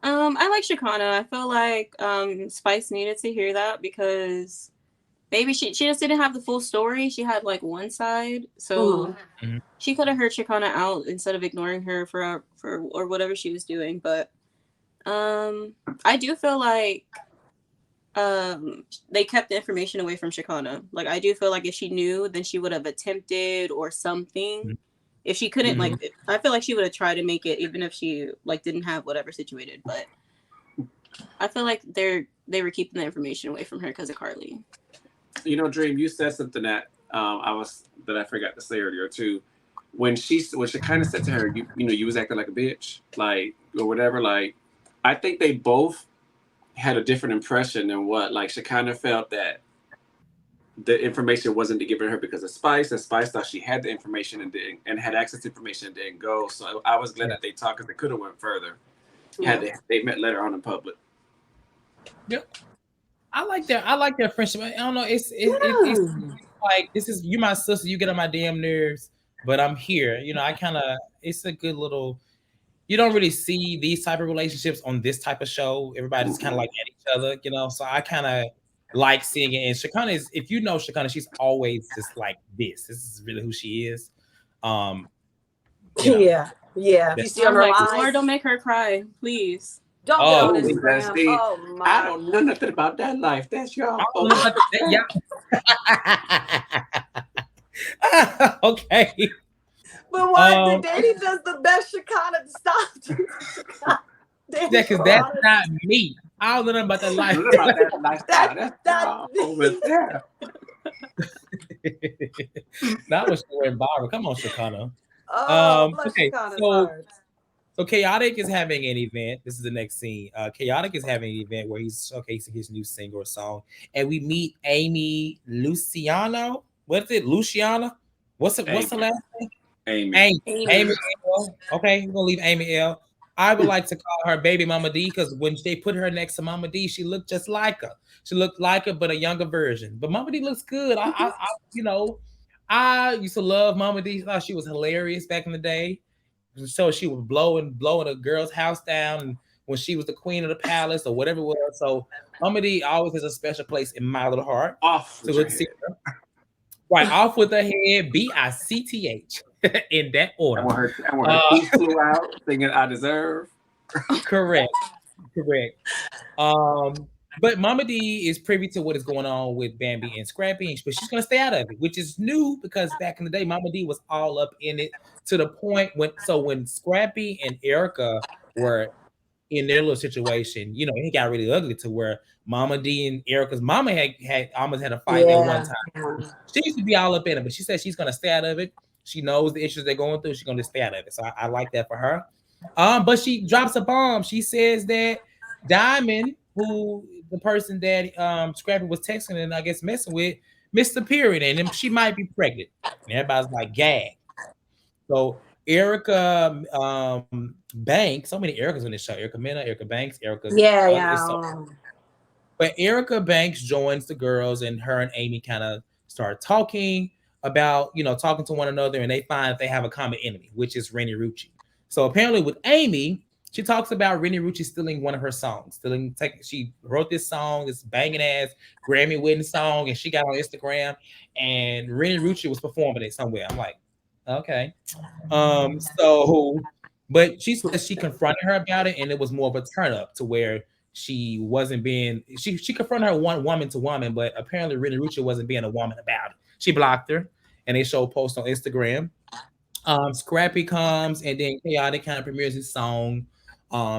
I like Shekinah. I feel like Spice needed to hear that because maybe she just didn't have the full story. She had like one side, so she could have heard Shekinah out instead of ignoring her for or whatever she was doing. But I do feel like they kept the information away from Shekinah. Like, I do feel like if she knew, then she would have attempted or something. If she couldn't, like, I feel like she would have tried to make it, even if she like didn't have whatever situated. But I feel like they were keeping the information away from her because of Carly. Dream, you said something that I forgot to say earlier too. When she kind of said to her, you was acting like a bitch, like, or whatever. Like, I think they both had a different impression than what like she kind of felt that the information wasn't given to her because of Spice, and Spice thought she had the information and had access to information and didn't go. So I was glad that they talked because they could have went further. Had they met later on in public. Yep. I like their friendship. I don't know. It's like this is you my sister. You get on my damn nerves, but I'm here. You know, I kind of it's a good little. You don't really see these type of relationships on this type of show. Everybody's kind of like at each other, you know. So I kind of like seeing it. And Shakana is, if you know Shakana, she's always just like this. This is really who she is. You know, yeah. If you see on her lives, Lord, don't make her cry, please. Don't get on Instagram. Oh my! I don't know nothing about that life. That's y'all. Okay. But what? The Daddy does the best Shakana to stop. Yeah, because that's not me. I don't know nothing about that life. That's over there. That was so embarrassing. Come on, Shakana. Okay, so Chaotic is having an event. This is the next scene. Chaotic is having an event where he's showcasing his new single or song, and we meet Amy Luciano. What is it, Luciana? What's the last name? Amy. Okay, we're gonna leave Amy L. I would like to call her Baby Mama D because when they put her next to Mama D, she looked just like her. She looked like her, but a younger version. But Mama D looks good. I used to love Mama D. I thought she was hilarious back in the day. So she was blowing a girl's house down when she was the queen of the palace or whatever it was. So Mama D always has a special place in my little heart. Off. So let's see her. Right, off with her head, BICTH in that order. And when her feet flew out, thinking I deserve. Correct. But Mama D is privy to what is going on with Bambi and Scrappy, but she's gonna stay out of it, which is new because back in the day, Mama D was all up in it to the point when Scrappy and Erica were in their little situation, you know, it got really ugly to where Mama D and Erica's mama had almost had a fight at one time. She used to be all up in it, but she said she's gonna stay out of it. She knows the issues they're going through. She's gonna stay out of it. So I like that for her. But she drops a bomb. She says that Diamond, who the person that Scrappy was texting and I guess messing with, missed the period, and she might be pregnant. And everybody's like, gag. So Erica Banks, so many Ericas on this show. Erica Mena, Erica Banks, Erica. But Erica Banks joins the girls, and her and Amy kind of start talking about, talking to one another, and they find that they have a common enemy, which is Renni Rucci. So apparently with Amy, she talks about Renni Rucci stealing one of her songs. She wrote this song, this banging ass Grammy winning song, and she got on Instagram, and Renni Rucci was performing it somewhere. I'm like, okay. But she said she confronted her about it, and it was more of a turn up to where she wasn't being. She confronted her one woman to woman, but apparently Renni Rucci wasn't being a woman about it. She blocked her, and they show posts on Instagram. Scrappy comes, and then Chaotic kind of premieres his song,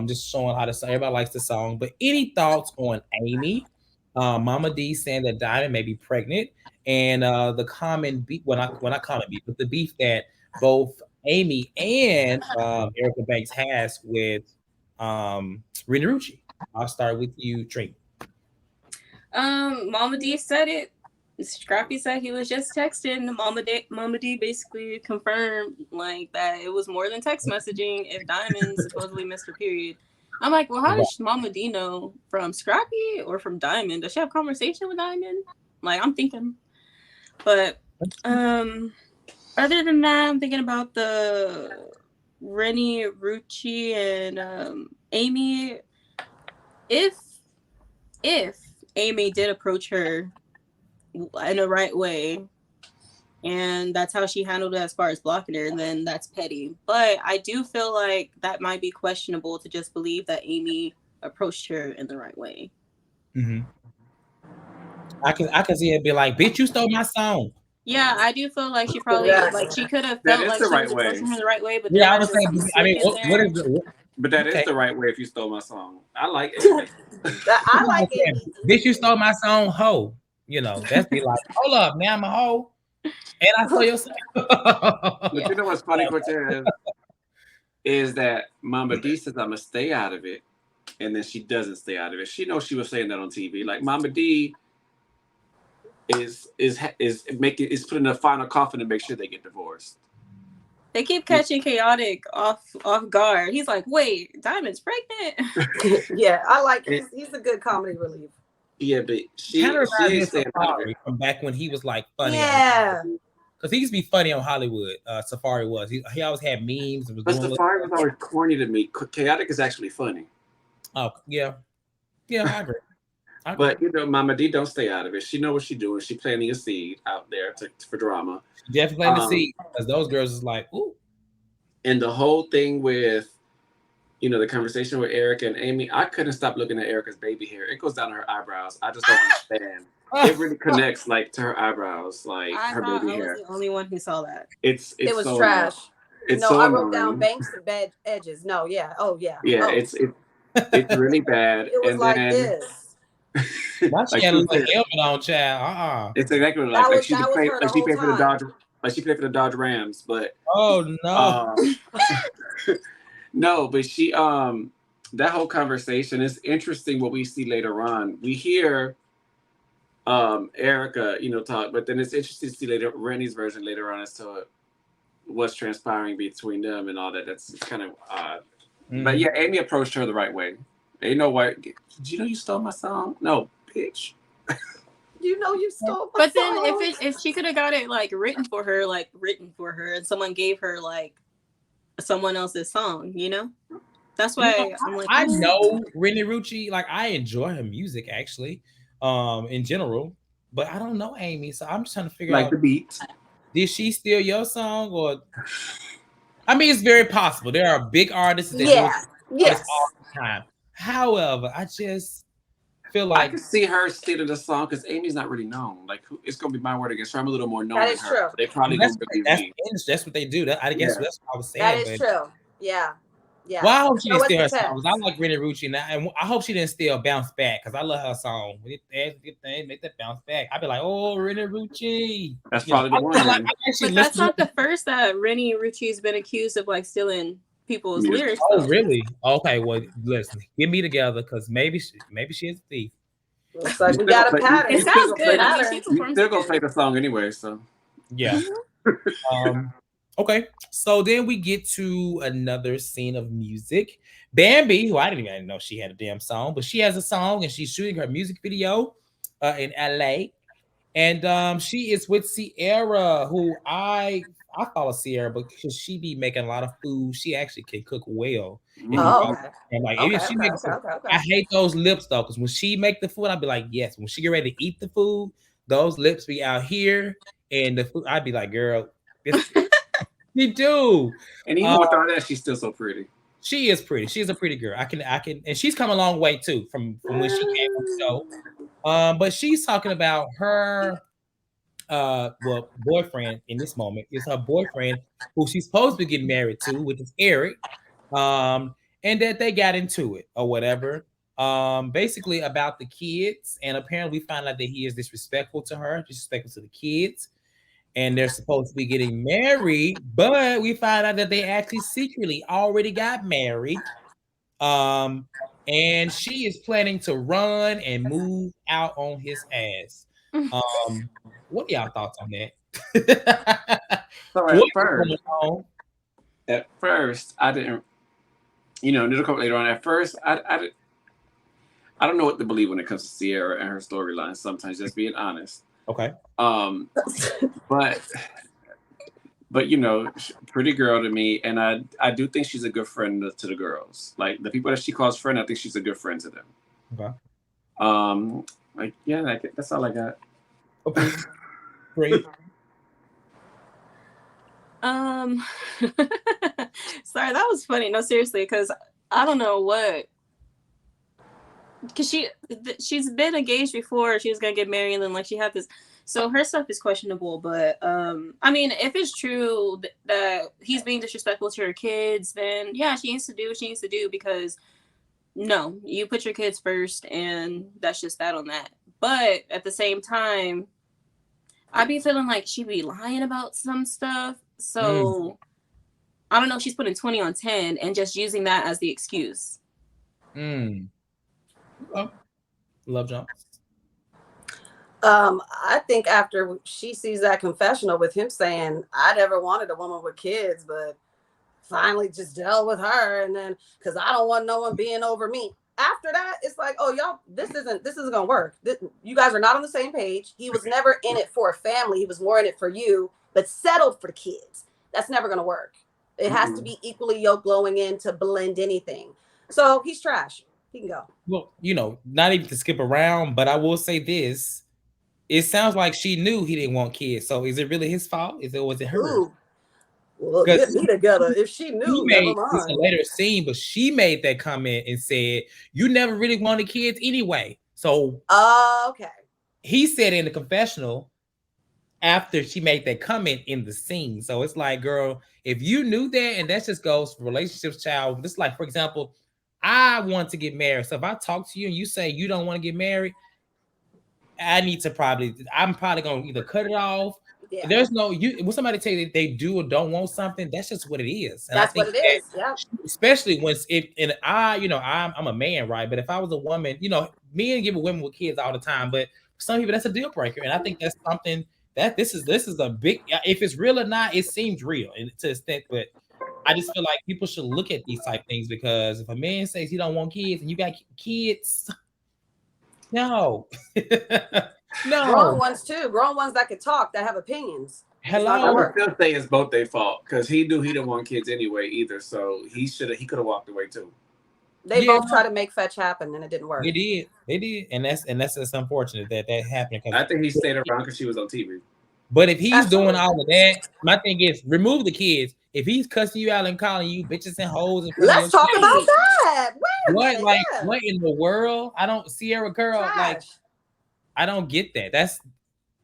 just showing how the song. Everybody likes the song. But any thoughts on Amy? Mama D saying that Diamond may be pregnant, and the common beef. Well, not common beef, but the beef that both Amy and Erica Banks has with Renni Rucci. I'll start with you, Trey. Mama D said it. Scrappy said he was just texting. Mama D basically confirmed like that it was more than text messaging if Diamond supposedly missed her period. I'm like, well, how does Mama D know from Scrappy or from Diamond? Does she have conversation with Diamond? Like, I'm thinking. But other than that, I'm thinking about the Renni, Rucci, and Amy. If Amy did approach her in the right way, and that's how she handled it as far as blocking her, then that's petty. But I do feel like that might be questionable to just believe that Amy approached her in the right way. Mm-hmm. I can see it be like, bitch, you stole my song. Yeah, I do feel like she probably she could have felt like she was approaching her the right way, but I was saying, I mean, what is it? But that is the right way if you stole my song. I like it. I like it. Bitch, you stole my song, ho. That's be like, hold up, now I'm a hoe. And I stole your song. But you know what's funny, Cortez? Is that Mama D says I'm going to stay out of it. and then she doesn't stay out of it. She knows she was saying that on TV. Like Mama D is putting the final coffin to make sure they get divorced. They keep catching Chaotic off guard. He's like, "Wait, Diamond's pregnant." Yeah, I like he's a good comedy relief. Yeah, but she Kind of reminds me of staying out of it. Safari from back when he was like funny. Yeah, because he used to be funny on Hollywood. Safari was. He always had memes. But Safari was always corny to me. Chaotic is actually funny. Oh yeah, I agree. But you know, Mama D don't stay out of it. She know what she's doing. She planting a seed out there for drama. Definitely planting a seed because those girls is like, ooh. And the whole thing with, you know, the conversation with Erica and Amy, I couldn't stop looking at Erica's baby hair. It goes down to her eyebrows. I just don't understand. It really connects like to her eyebrows, like her baby hair. I was the only one who saw that. It was so trash. It's no, so I annoying. wrote down banks and bad edges. No, yeah. Oh yeah. Yeah, oh. It's really bad. It was and like then, this. She had a helmet on, child. It's exactly like she played for the Dodge. Like she played for the Dodge Rams, but oh no, no, but she that whole conversation is interesting. What we see later on, we hear Erica, you know, talk, but then it's interesting to see later Renni's version later on as to what's transpiring between them and all that. That's kind of odd. But yeah, Amy approached her the right way. Ain't no way. Did you know you stole my song? No, bitch. You know you stole my But then song. if she could have got it like written for her, and someone gave her like someone else's song, you know? That's why I'm like, I know Renni Rucci, like I enjoy her music actually, in general, but I don't know Amy, so I'm just trying to figure out the beat. Did she steal your song or? I mean, it's very possible. There are big artists that do it all the time. However, I just feel like I can see her stealing the song because Amy's not really known. Like, it's gonna be my word against her. I'm a little more known that than is her. true. They probably that's what they do. I guess that's what I was saying. That is true. Yeah. Yeah. Well, I hope she didn't steal her songs. I like Renni Rucci now, and I hope she didn't steal Bounce Back because I love her song. Make that bounce back. I'd be like, oh, Renni Rucci. That's probably the one. But that's not the first that Renni Rucci's been accused of like stealing people's lyrics. Oh, really? Okay, well, listen, get me together because maybe she is a thief. Looks like we got a pattern. It sounds good. I mean, they're gonna play the song anyway, so yeah. Okay, so then we get to another scene of music. Bambi, who I didn't even know she had a damn song, but she has a song and she's shooting her music video in LA. And she is with Sierra, who I follow Sierra because she be making a lot of food. She actually can cook well. And like she makes I hate those lips though, because when she make the food, I'd be like, yes. When she get ready to eat the food, those lips be out here, and the food, I'd be like, girl, you do. And even with all that, she's still so pretty. She is pretty. She's a pretty girl. I can, and she's come a long way too from when she came on the show. But she's talking about her boyfriend in this moment is her boyfriend who she's supposed to be getting married to, which is Eric. And that they got into it or whatever. Basically about the kids, and apparently we find out that he is disrespectful to her, disrespectful to the kids. And they're supposed to be getting married, but we find out that they actually secretly already got married. And she is planning to run and move out on his ass. What are y'all thoughts on that? So at first, I didn't, you know, it'll come later on. At first, I don't know what to believe when it comes to Sierra and her storyline. Sometimes, just being honest. Okay. But you know, pretty girl to me, and I do think she's a good friend to the girls. Like the people that she calls friend, I think she's a good friend to them. Okay. Like yeah, that's all I got. Okay. Great. Sorry, that was funny. No, seriously, because I don't know what. Because she's been engaged before. She was gonna get married, and then like she had this. So her stuff is questionable, but I mean, if it's true that he's being disrespectful to her kids, then yeah, she needs to do what she needs to do because no, you put your kids first, and that's just that on that. But at the same time, I be feeling like she be lying about some stuff. So I don't know if she's putting 20 on 10 and just using that as the excuse. Mm. Oh, Love Jones. I think after she sees that confessional with him saying, "I never wanted a woman with kids, but finally just dealt with her," and then because I don't want no one being over me. After that, it's like, oh y'all, this isn't gonna work. You guys are not on the same page. He was never in it for a family. He was more in it for you, but settled for the kids. That's never gonna work. It has to be equally yoked glowing in to blend anything. So he's trash. He can go. Well, not even to skip around, but I will say this. It sounds like she knew he didn't want kids. So is it really his fault? Was it hers? Ooh, well, get Because me together. If she he knew, never made this a mind. later scene, but she made that comment and said, "You never really wanted kids anyway." So Okay. he said in the confessional after she made that comment in the scene. So it's like, girl, if you knew that, and that just goes for relationships, child. This, like, for example, I want to get married. So if I talk to you and you say you don't want to get married, I'm probably gonna either cut it off. Yeah. There's no when somebody tell you that they do or don't want something, that's just what it is. And I That's what think it is. Yeah. especially when it and I'm a man, right? But if I was a woman, men give women with kids all the time, but for some people that's a deal breaker. And I think that's something that this is a big, if it's real or not, it seems real and to extent, but I just feel like people should look at these type things, because if a man says he don't want kids and you got kids, no. Grown No. ones too. Grown ones that could talk, that have opinions. It's not I gonna Hello. would work. still say it's both their fault because he knew he didn't want kids anyway either. So he could have walked away too. They Yeah, both try to make fetch happen and it didn't work. they did. They did. And that's just unfortunate that happened, because I think he stayed around because she was on TV. but if he's doing Absolutely. all of that, my thing is remove the kids. If he's cussing you out and calling you bitches and hoes in front of your Let's talk kids, about Right. that. Wait a minute. Yeah. what in the world? I don't, Sierra girl, like, Trash. I don't get that. That's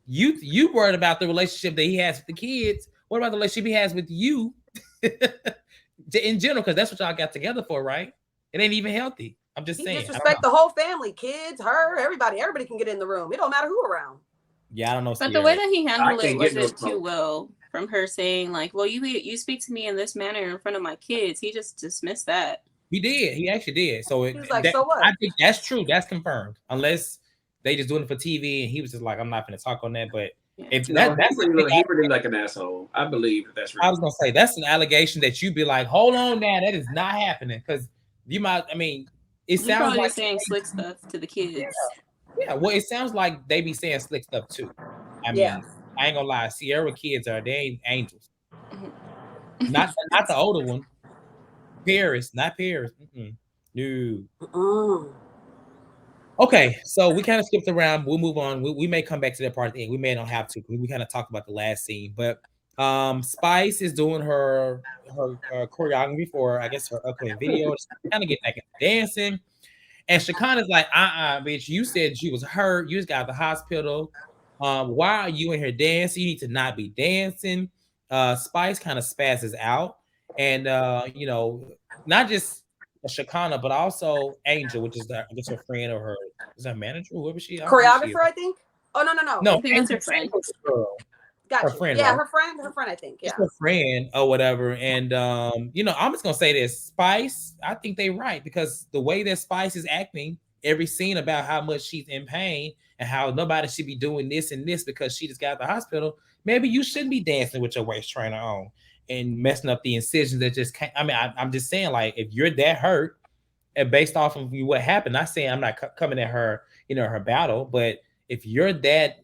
you worried about the relationship that he has with the kids. What about the relationship he has with you in general? Because that's what y'all got together for, right? It ain't even healthy. I'm just He saying. I don't know. disrespect the whole family, kids, her, everybody. Everybody can get in the room. It don't matter who around. Yeah, I don't know, But the way Sierra. that he I handled it can't get no wasn't too smoke. well. From her saying like, "Well, you speak to me in this manner in front of my kids," he just dismissed that. He did. He actually did. So He was like, so what? I think that's true. That's confirmed. Unless they just doing it for TV, and he was just like, I'm not going to talk on that. But Yeah. if No, that's a big, he really like an asshole. I believe that's I real. was going to say that's an allegation that you'd be like, hold on, now that is not happening, because you might. I mean, it He sounds probably like was saying slick stuff to the kids. yeah. Well, it sounds like they be saying slick stuff too. I Yeah. mean, I ain't gonna lie. Sierra kids they ain't angels. Mhm. Not the older one. Paris, not Paris. No. Mm. Okay, so we kind of skipped around. We'll move on. We may come back to that part at the end. We may not have to. We kind of talked about the last scene, but Spice is doing her choreography for, I guess, her upcoming video. She's kind of get back into dancing, and Shakana's like, bitch, you said you was hurt. You just got out the hospital. Why are you in here dancing? You need to not be dancing. Spice kind of spazzes out, and not just Shakana, but also Angel, which is I guess her friend or her is her manager, whoever she. I don't know who she is. Choreographer, I think. Oh no. No, I think that's her friend. Angel's the girl, her Gotcha. friend, Yeah, right? her friend. Her friend, I think. It's Yeah. her friend or whatever. And I'm just gonna say this: Spice, I think they right, because the way that Spice is acting, every scene about how much she's in pain and how nobody should be doing this and this because she just got out the hospital. Maybe you shouldn't be dancing with your waist trainer on and messing up the incisions that just can't. I mean, I'm just saying, like, if you're that hurt and based off of what happened, not saying I'm not coming at her, her battle, but if you're that,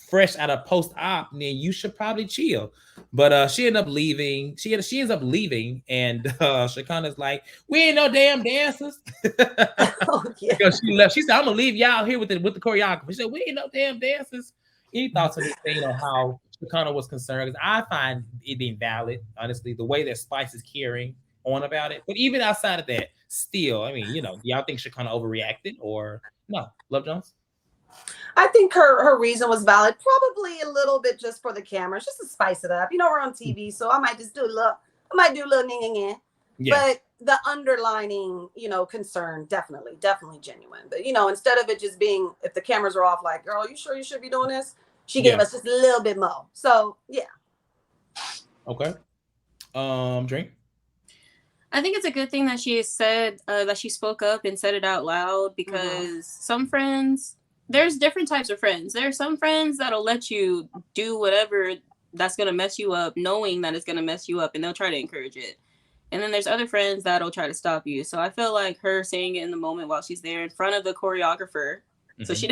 fresh out of post-op, then you should probably chill. But she ended up leaving. She ends up leaving, and Shakana's like, "We ain't no damn dancers." Oh yeah. Because she left. She said, "I'm gonna leave y'all here with the choreographer." She said, "We ain't no damn dancers." Any thoughts on this thing, how Shakana was concerned? Because I find it being valid, honestly, the way that Spice is carrying on about it. But even outside of that, still, I mean, y'all think Shakana overreacted or no? Love Jones? I think her reason was valid, probably a little bit just for the cameras, just to spice it up. We're on TV, so I might just do a little. I might do a little ning. Yeah. But the underlining, concern, definitely genuine. But instead of it just being, if the cameras are off, like, girl, you sure you should be doing this? She gave us just a little bit more. So yeah. Okay. Drink. I think it's a good thing that she said that she spoke up and said it out loud, because some friends, there's different types of friends. There are some friends that'll let you do whatever that's going to mess you up, knowing that it's going to mess you up, and they'll try to encourage it. And then there's other friends that'll try to stop you. So I feel like her saying it in the moment while she's there in front of the choreographer. So she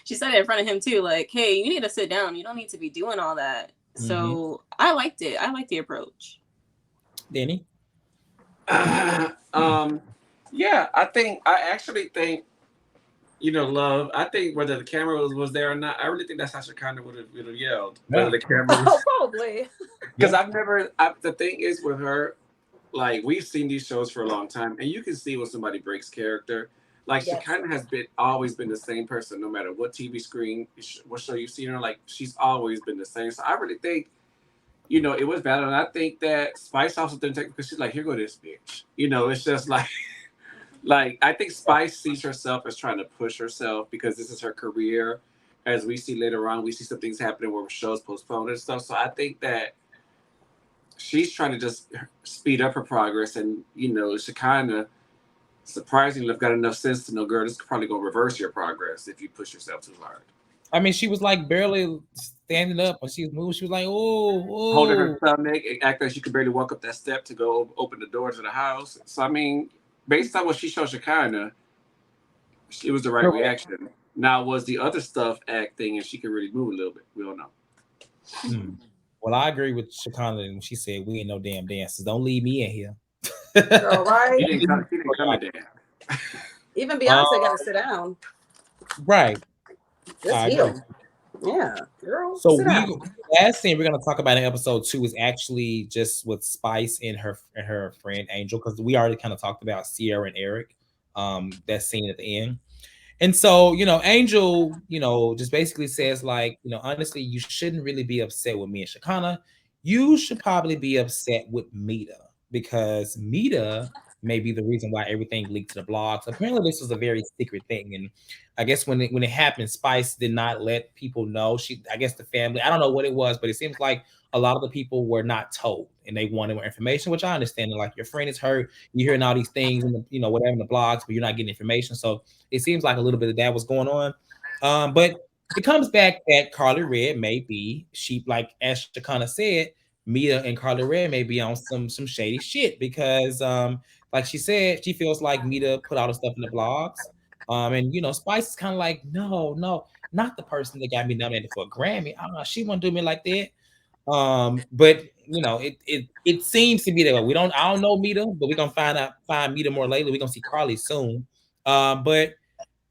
said it in front of him too, like, hey, you need to sit down. You don't need to be doing all that. So I liked it. I liked the approach. Danny? Yeah, I actually think, love. I think whether the camera was there or not, I really think that's how Shekinah would have yelled. Whether the camera was, probably. because the thing is with her, like, we've seen these shows for a long time, and you can see when somebody breaks character. Like, she kind of has always been the same person, no matter what TV screen, what show you've seen her. Like, she's always been the same. So I really think, it was bad. And I think that Spice also didn't take, because she's like, here go this bitch. It's just like, I think Spice sees herself as trying to push herself, because this is her career. As we see later on, we see some things happening where shows postponed and stuff. So I think that she's trying to just speed up her progress. And, Shekinah, surprisingly, I've got enough sense to know, girl, this is probably going to reverse your progress if you push yourself too hard. I mean, she was like barely standing up when she was moving. She was like, oh. Holding her stomach, acting like she could barely walk up that step to go open the door to the house. So, I mean, based on what she showed Shekinah, it was the right reaction. Now, was the other stuff acting and she could really move a little bit? We don't know. Well, I agree with Shekinah when she said, we ain't no damn dancers. Don't leave me in here. Girl, right? She didn't come in there. Even Beyonce got to sit down. Right. Just heal. Yeah, girl. So last thing we're gonna talk about in episode 2 is actually just with Spice and her friend Angel, because we already kind of talked about Sierra and Eric, that scene at the end. And so, Angel, just basically says, like, honestly, you shouldn't really be upset with me and Shekinah. You should probably be upset with Mita, because Mita may be the reason why everything leaked to the blogs. Apparently, this was a very secret thing, and I guess when it happened, Spice did not let people know. I guess the family, I don't know what it was, but it seems like a lot of the people were not told, and they wanted more information, which I understand. And like, your friend is hurt, you're hearing all these things in the, whatever in the blogs, but you're not getting information. So it seems like a little bit of that was going on. But it comes back that Carly Red may be, like as Shekinah said, Mita and Carly Red may be on some shady shit, because like she said, she feels like Mita put all the stuff in the blogs. And Spice is kind of like, no, not the person that got me nominated for a Grammy. She won't do me like that. But it seems to be that I don't know Mita, but we're gonna find Mita more lately. We're gonna see Carly soon. But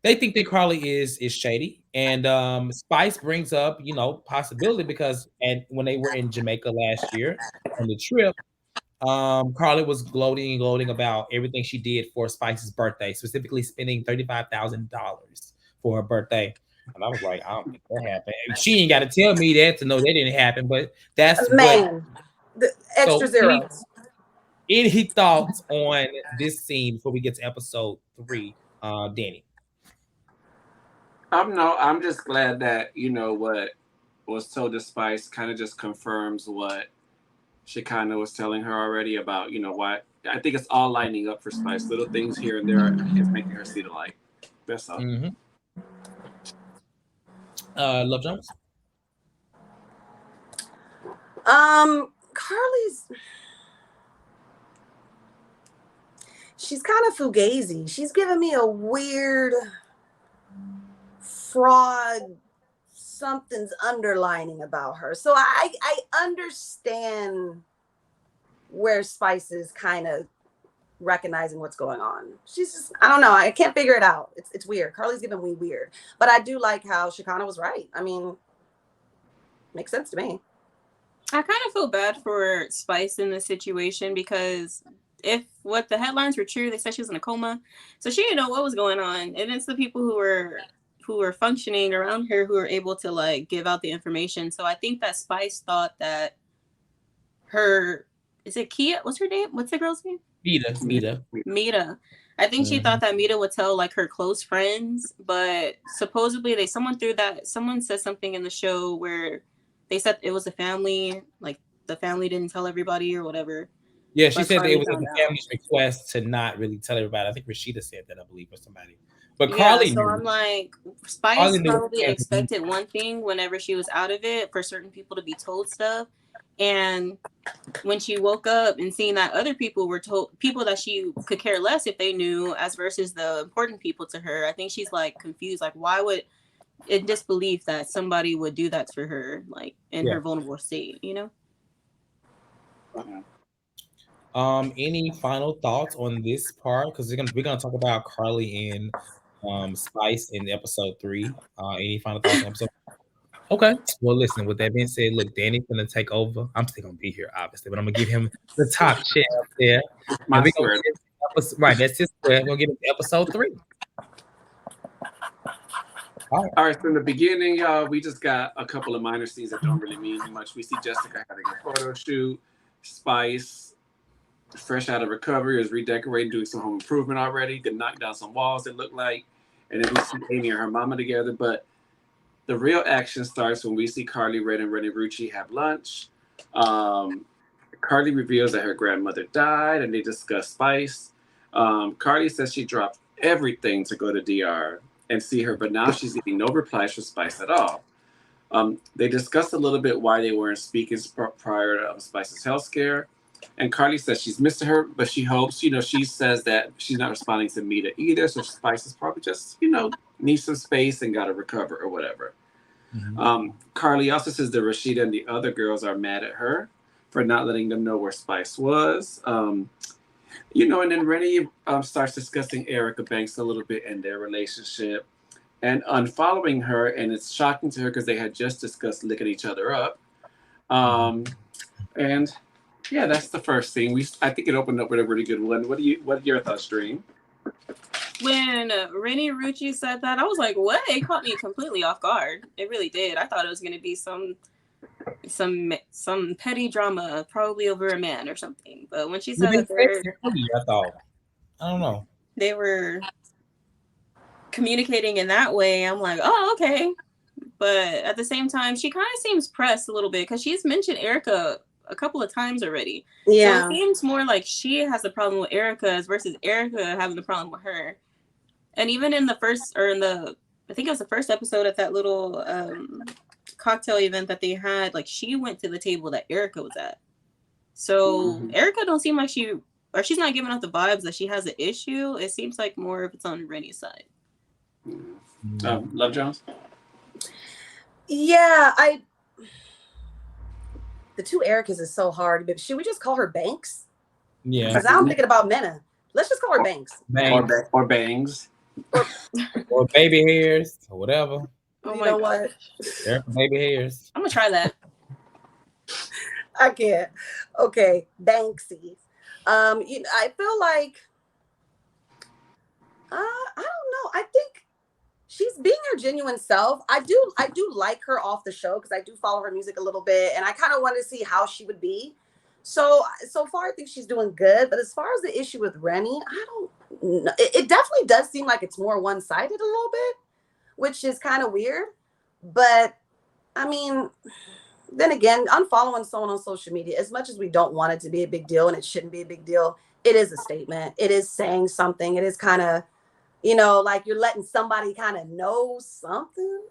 they think that Carly is shady. And Spice brings up, possibility, because when they were in Jamaica last year on the trip, Carly was gloating about everything she did for Spice's birthday, specifically spending $35,000 for her birthday. And I was like, I don't think that happened. She ain't got to tell me that to know that didn't happen, but that's the extra zeros. Any thoughts on this scene before we get to episode 3, Danny? I'm just glad that what was told to Spice kind of just confirms what Shekinah was telling her already about, why. I think it's all lining up for Spice. Little things here and there is making her see the light. That's all. Love Jones? Carly's, she's kind of fugazi. She's giving me a weird fraud, something's underlining about her. So I understand where Spice is kind of recognizing what's going on. She's just, I don't know. I can't figure it out. It's weird. Carly's giving me weird. But I do like how Shekinah was right. I mean, makes sense to me. I kind of feel bad for Spice in this situation, because if what the headlines were true, they said she was in a coma. So she didn't know what was going on. And it's the people who were functioning around her who were able to like give out the information. So I think that Spice thought that is it Kia? What's her name? What's the girl's name? Mita. I think she thought that Mita would tell like her close friends, but supposedly someone said something in the show where they said it was a family, like the family didn't tell everybody or whatever. Yeah, she But said that it Carly was at found the out. family's request to not really tell everybody. I think RASHEEDA said that, I believe, or somebody. But Yeah, Carly so knew. I'm like, Carly Spice knew. probably expected one thing whenever she was out of it for certain people to be told stuff. And when she woke up and seeing that other people were told, people that she could care less if they knew, as versus the important people to her, I think she's like confused. Like, why would, in disbelief that somebody would do that for her, like in her vulnerable state, you know? Any final thoughts on this part? Because we're gonna talk about Carly and Spice in episode 3. Any final thoughts on episode? Okay. Well, listen. With that being said, look, Danny's gonna take over. I'm still gonna be here, obviously, but I'm gonna give him the top chair up there, My and we're gonna square. get right. That's his square. We're gonna get into episode 3. All right, so in the beginning, y'all, we just got a couple of minor scenes that don't really mean much. We see Jessica having a photo shoot, Spice, fresh out of recovery, is redecorating, doing some home improvement already, to knock down some walls, it looked like. And then we see Amy and her mama together. But the real action starts when we see Carly, Red, and Rucci have lunch. Carly reveals that her grandmother died, and they discuss Spice. Carly says she dropped everything to go to DR and see her, but now she's getting no replies from Spice at all. They discussed a little bit why they weren't speaking prior to Spice's health scare. And Carly says she's missing her, but she hopes, she says that she's not responding to Mita either. So Spice is probably just, needs some space and got to recover or whatever. Carly also says that RASHEEDA and the other girls are mad at her for not letting them know where Spice was. And then Renni starts discussing Erica Banks a little bit and their relationship and unfollowing her. And it's shocking to her because they had just discussed licking each other up. And yeah, that's the first scene. I think it opened up with a really good one. What are your thoughts, Dream? When Renni Rucci said that, I was like, what? It caught me completely off guard. It really did. I thought it was going to be some petty drama, probably over a man or something. But when she said that I don't know. They were communicating in that way, I'm like, oh, okay. But at the same time, she kind of seems pressed a little bit because she's mentioned Erica a couple of times already. Yeah. So it seems more like she has the problem with Erica versus Erica having the problem with her. And even in the I think it was the first episode at that little cocktail event that they had, like she went to the table that Erica was at. So Erica don't seem like she's not giving off the vibes that she has an issue. It seems like more of it's on Rennie's side. Love Jones? Yeah, the two Ericas is so hard. But should we just call her Banks? Yeah. Because now I'm thinking about Mena. Let's just call her Banks. Or Bangs. Or baby hairs or whatever. Oh, you know what? Baby hairs. I'm gonna try that. I can't. Okay, Banksy. I feel like I don't know. I think she's being her genuine self. I do like her off the show because I do follow her music a little bit, and I kind of want to see how she would be. So far, I think she's doing good. But as far as the issue with Renni, I don't know. It definitely does seem like it's more one-sided a little bit, which is kind of weird. But I mean, then again, unfollowing someone on social media, as much as we don't want it to be a big deal and it shouldn't be a big deal, it is a statement. It is saying something. It is kind of, like you're letting somebody kind of know something.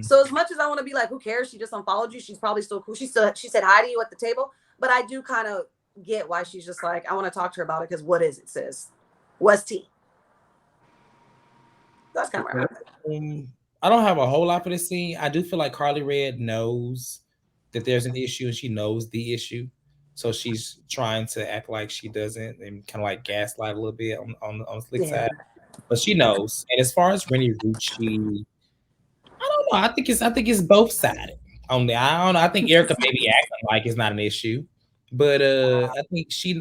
So as much as I want to be like, who cares? She just unfollowed you. She's probably still cool. She said hi to you at the table. But I do kind of get why she's just like, I want to talk to her about it because what is it, sis? What's tea? That's kind of where I'm at. I don't have a whole lot for this scene. I do feel like Carly Red knows that there's an issue and she knows the issue. So she's trying to act like she doesn't and kind of like gaslight a little bit on the slick side. But she knows. And as far as Renni Rucci, I don't know. I think it's both sided. I don't know. I think Erica may be acting like it's not an issue, but I think she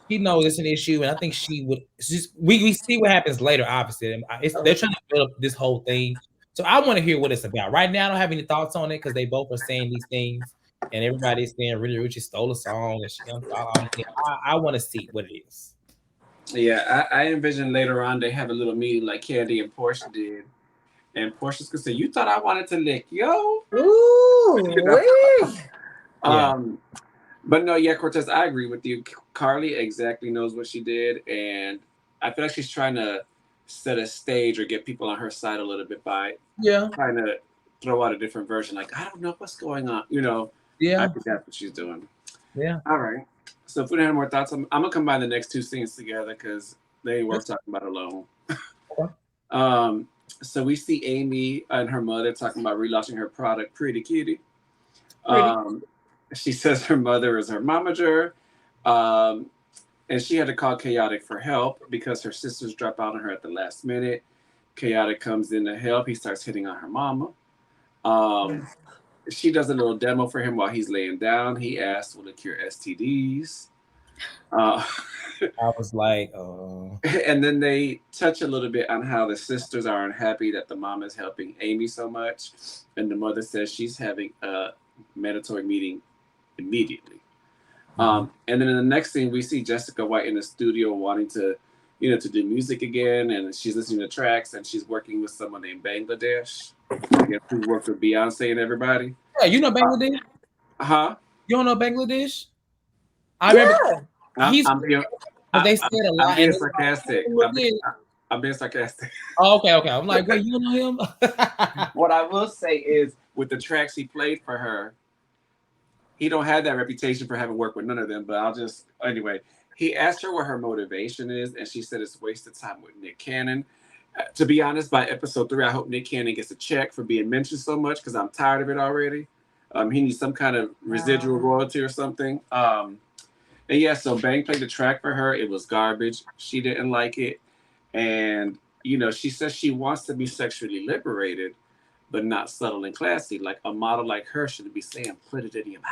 knows it's an issue, and I think she would. We see what happens later. Obviously, they're trying to build up this whole thing, so I want to hear what it's about. Right now, I don't have any thoughts on it because they both are saying these things, and everybody's saying Renni Rucci stole a song, and I want to see what it is. Yeah, I envision later on they have a little meeting like Candy and Portia did. And Portia's gonna say, "You thought I wanted to lick yo?" Ooh, But no, yeah, Cortez, I agree with you. Carly exactly knows what she did, and I feel like she's trying to set a stage or get people on her side a little bit by Yeah, trying to throw out a different version. Like, I don't know what's going on. You know, I yeah, think that's what she's doing. yeah. All right. So if we don't have more thoughts, I'm gonna combine the next two scenes together because they ain't worth talking about alone. Okay. Um, so we see Amy and her mother talking about relaunching her product, Pretty Kitty. Pretty. Um, she says her mother is her momager, um, and she had to call Chaotic for help because her sisters drop out on her at the last minute. Chaotic comes in to help. He starts hitting on her mama. Um, she does a little demo for him while he's laying down. He asks, "Will it cure STDs?" Uh, I was like, oh, and then they touch a little bit on how the sisters are unhappy that the mom is helping Amy so much, and the mother says she's having a mandatory meeting immediately. And then in the next scene, we see Jessica White in the studio wanting to, to do music again, and she's listening to tracks, and she's working with someone named Bangladesh, I guess, who worked with Beyonce and everybody. yeah, you know Bangladesh? Huh? You don't know Bangladesh? I remember he's. They said a lot. I'm being sarcastic. I'm being sarcastic. Oh, okay. I'm like, wait, you know him? What I will say is, with the tracks he played for her, he don't have that reputation for having worked with none of them. But anyway. He asked her what her motivation is, and she said it's wasted time with Nick Cannon. To be honest, by episode 3, I hope Nick Cannon gets a check for being mentioned so much because I'm tired of it already. He needs some kind of residual royalty or something. And yeah, so Bang played the track for her. It was garbage. She didn't like it. And, she says she wants to be sexually liberated, but not subtle and classy. Like a model like her should be saying, put it in your mouth.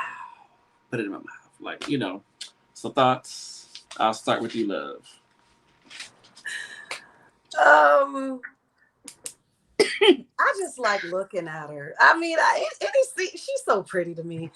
Put it in my mouth. Like, So thoughts? I'll start with you, love. I just like looking at her. I mean, she's so pretty to me, and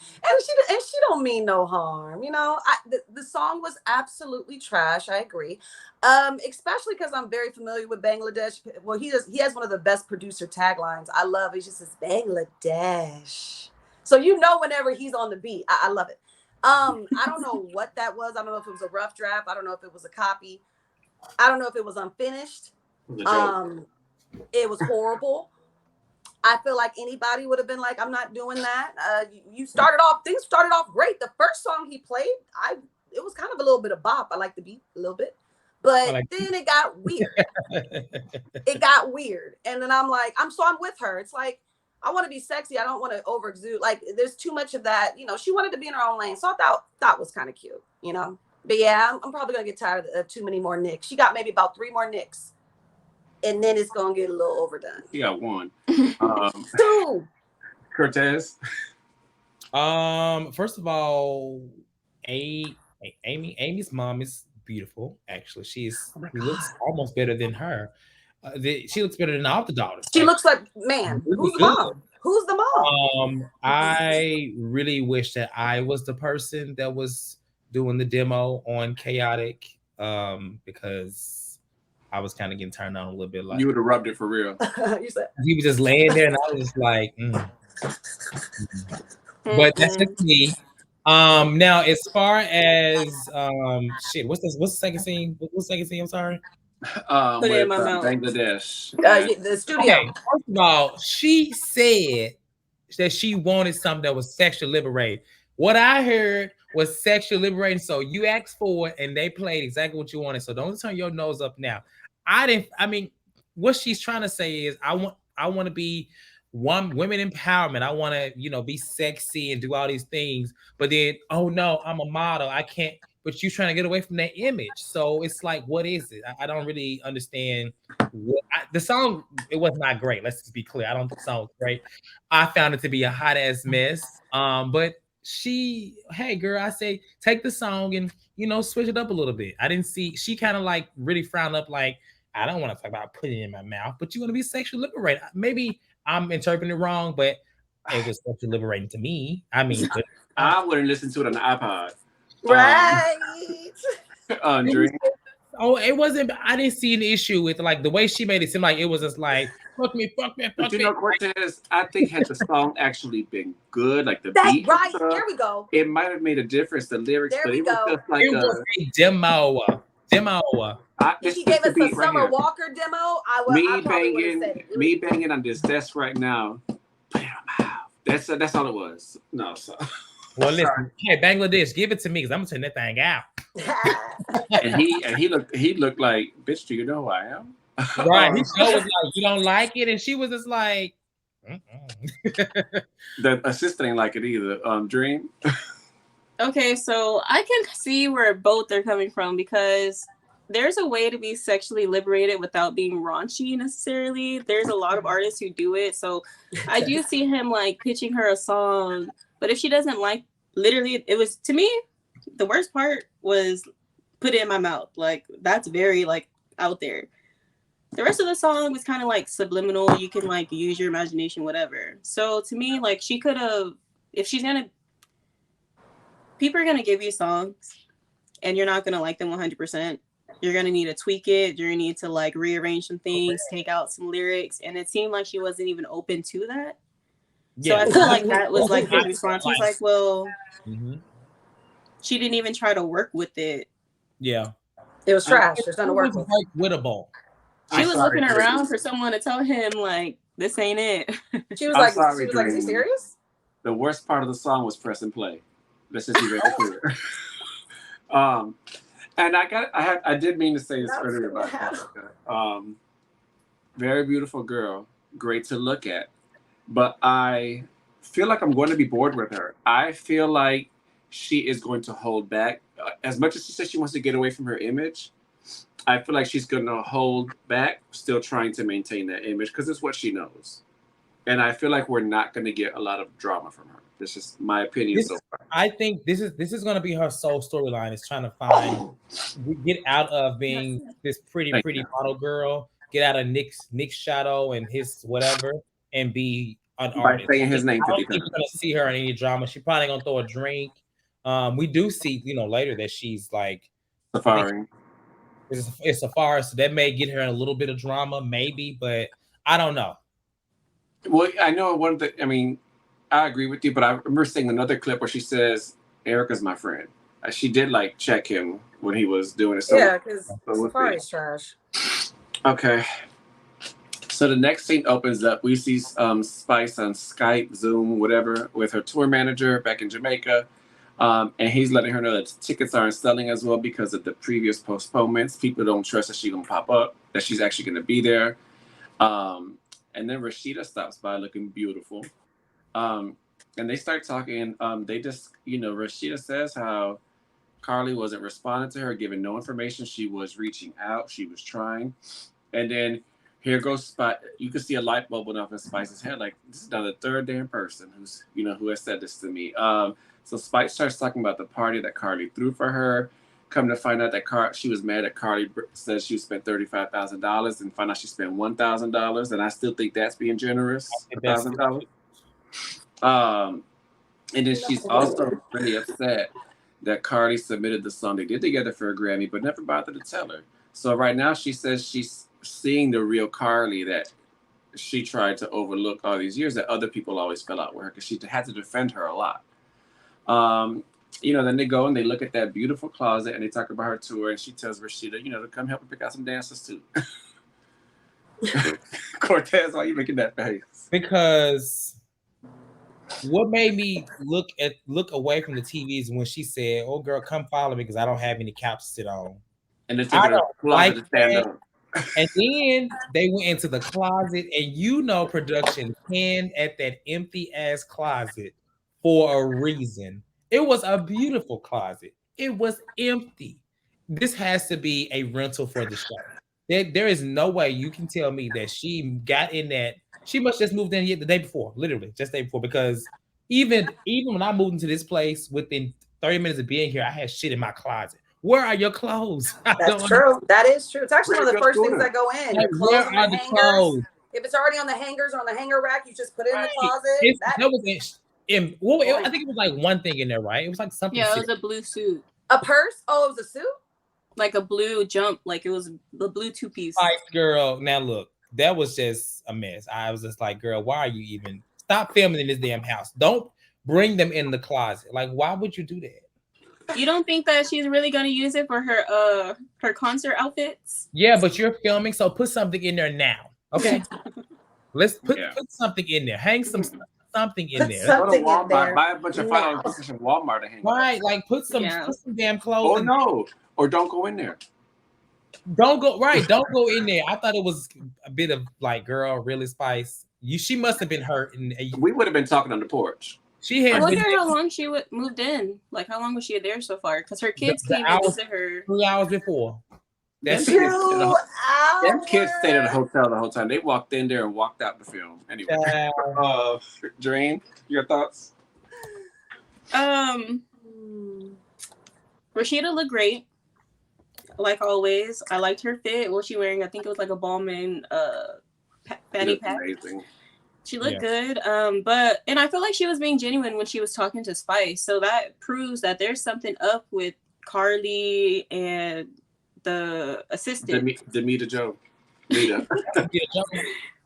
she don't mean no harm. The song was absolutely trash. I agree, especially because I'm very familiar with Bangladesh. Well, he has one of the best producer taglines. I love it. He just says Bangladesh. So whenever he's on the beat, I love it. I don't know what that was. I don't know if it was a rough draft. I don't know if it was a copy. I don't know if it was unfinished. It was horrible. I feel like anybody would have been like, I'm not doing that. Things started off great. The first song he played, it was kind of a little bit of bop. I like the beat a little bit, but then it got weird. It got weird. And then I'm with her. It's like, I want to be sexy. I don't want to over exude. Like, there's too much of that. She wanted to be in her own lane. So I thought was kind of cute, But yeah, I'm probably going to get tired of too many more nicks. She got maybe about 3 more nicks. And then it's going to get a little overdone. You got 1. 2. Cortez? First of all, Amy's mom is beautiful. Actually, she looks almost better than her. She looks better than all the daughters. She looks like, man, who's the mom? Who's the mom? I really wish that I was the person that was doing the demo on Chaotic, because I was kind of getting turned on a little bit. Like, you would have rubbed it for real. He was just laying there, and I was like, But that's just me. Now as far as what's the second scene? What's the second scene? I'm sorry. Put it in my mouth. Bangladesh. The studio. Okay, first of all, she said that she wanted something that was sexually liberating. What I heard was sexually liberating. So you asked for it, and they played exactly what you wanted. So don't turn your nose up now. What she's trying to say is, I want to be women empowerment. I want to, be sexy and do all these things. But then, oh no, I'm a model. I can't. But you're trying to get away from that image. So it's like, what is it? I don't really understand. The song, it was not great. Let's just be clear. I don't think the song was great. I found it to be a hot ass mess. But hey girl, I say take the song and switch it up a little bit. I didn't see, she kind of like really frowned up, like, I don't want to talk about putting it in my mouth, but you want to be sexually liberated. Maybe I'm interpreting it wrong, but it was sexually liberating to me. I wouldn't listen to it on the iPod. Right. Dream. Oh, it wasn't. I didn't see an issue with like the way she made it seem like it was just like fuck me, fuck me, But fuck you me. know, Cortez, I think had the song actually been good, like the That's beat and right. stuff, There we go. it might have made a difference, the lyrics, There but we it was go. just like It was a demo. Demo. If this he this gave the us a beat right Summer here. Walker demo, I probably would have said it. Me banging on this desk right now. Put it on my mouth. That's all it was. No, so Well, sorry. listen, hey Bangladesh, give it to me because I'm gonna turn that thing out. And he looked like, bitch, do you know who I am? Right. He sure was like, you don't like it, and she was just like, The assistant ain't like it either. Dream. Okay, so I can see where both are coming from because there's a way to be sexually liberated without being raunchy necessarily. There's a lot of artists who do it. So I do see him like pitching her a song, but if she doesn't like, literally, it was to me, the worst part was put it in my mouth. Like that's very like out there. The rest of the song was kind of like subliminal. You can like use your imagination, whatever. So to me, like she could have, if she's gonna, people are gonna give you songs, and you're not gonna like them 100%. You're gonna need to tweak it. You're gonna need to like rearrange some things, take out some lyrics, and it seemed like she wasn't even open to that. So I feel like that was like his response. He's like, well, she didn't even try to work with it. Yeah. It was trash. There's nothing to work with. Wittable. She was looking around for someone to tell him like, this ain't it. She was like, "Are you serious?" The worst part of the song was press and play. Let's just be very clear. And I did mean to say this earlier about Jessica. Very beautiful girl, great to look at, but I feel like I'm going to be bored with her. I feel like she is going to hold back. As much as she says she wants to get away from her image, I feel like she's going to hold back, still trying to maintain that image because it's what she knows. And I feel like we're not going to get a lot of drama from her. This is my opinion so far. I think this is going to be her sole storyline. Is trying to find get out of being this pretty model girl, get out of Nick's shadow and his whatever, and be an artist. By saying his name I don't 50 think you're going to see her in any drama. She's probably going to throw a drink. We do see later that she's like Safari. It's Safari, so that may get her in a little bit of drama, maybe, but I don't know. Well, I know I agree with you, but I remember seeing another clip where she says, Erica's my friend. She did like check him when he was doing it. So, yeah, because Safari's trash. Okay. So the next scene opens up. We see Spice on Skype, Zoom, whatever, with her tour manager back in Jamaica. And he's letting her know that tickets aren't selling as well because of the previous postponements. People don't trust that she's going to pop up, that she's actually going to be there. And then RASHEEDA stops by looking beautiful. And they start talking. They just, RASHEEDA says how Carly wasn't responding to her, giving no information. She was reaching out. She was trying. And then here goes Spice. You can see a light bulb went off in Spice's head. Like, this is now the third damn person who has said this to me. So Spice starts talking about the party that Carly threw for her. Come to find out that she was mad at Carly says she spent $35,000 and find out she spent $1,000. And I still think that's being generous. $1,000. And then she's also really upset that Carly submitted the song they did together for a Grammy, but never bothered to tell her. So right now she says she's seeing the real Carly that she tried to overlook all these years, that other people always fell out with her because she had to defend her a lot. Then they go and they look at that beautiful closet and they talk about her tour, and she tells RASHEEDA, to come help her pick out some dancers too. Cortez, why are you making that face? Because what made me look away from the TV is when she said, "Oh girl, come follow me because I don't have any couch to sit on." And they took her to the closet to stand up. And then they went into the closet, and production canned at that empty ass closet for a reason. It was a beautiful closet. It was empty. This has to be a rental for the show. There is no way you can tell me that she got in that. She must just moved in the day before, literally just the day before. Because even when I moved into this place, within 30 minutes of being here, I had shit in my closet. Where are your clothes? That's true. That is true. It's actually one of the first things that go in. Like, Your clothes on the hangers. If it's already on the hangers or on the hanger rack, you just put it in the closet. I think it was like one thing in there, right? It was like something. Yeah, it was a blue suit. A purse? Oh, it was a suit? like a blue jump, like it was the blue two-piece. Spice Girl. Now look, that was just a mess. I was just like, girl, why are you even stop filming in this damn house? Don't bring them in the closet. Like, why would you do that? You don't think that she's really gonna use it for her concert outfits? Yeah, but you're filming, so put something in there now. Okay. Let's put something in there. Hang something in there. Go to Something in Walmart, there. buy a bunch of Now. photos from Walmart to hang. Right, like put some damn clothes. Oh in no, or don't go in there. Don't go Don't go in there. I thought it was a bit of like, girl, really, Spice. She must have been hurt. We would have been talking on the porch. She had. I wonder how long she moved in. Like, how long was she there so far? Because her kids came to visit her 3 hours before. Them kids stayed at a hotel the whole time. They walked in there and walked out the film. Anyway, Dream, your thoughts? Rasheeda looked great, like always. I liked her fit. What was she wearing? I think it was like a Ballman fanny pack. Amazing. She looked good. And I feel like she was being genuine when she was talking to Spice. So that proves that there's something up with Carly and the assistant. Demita Joe. Nita.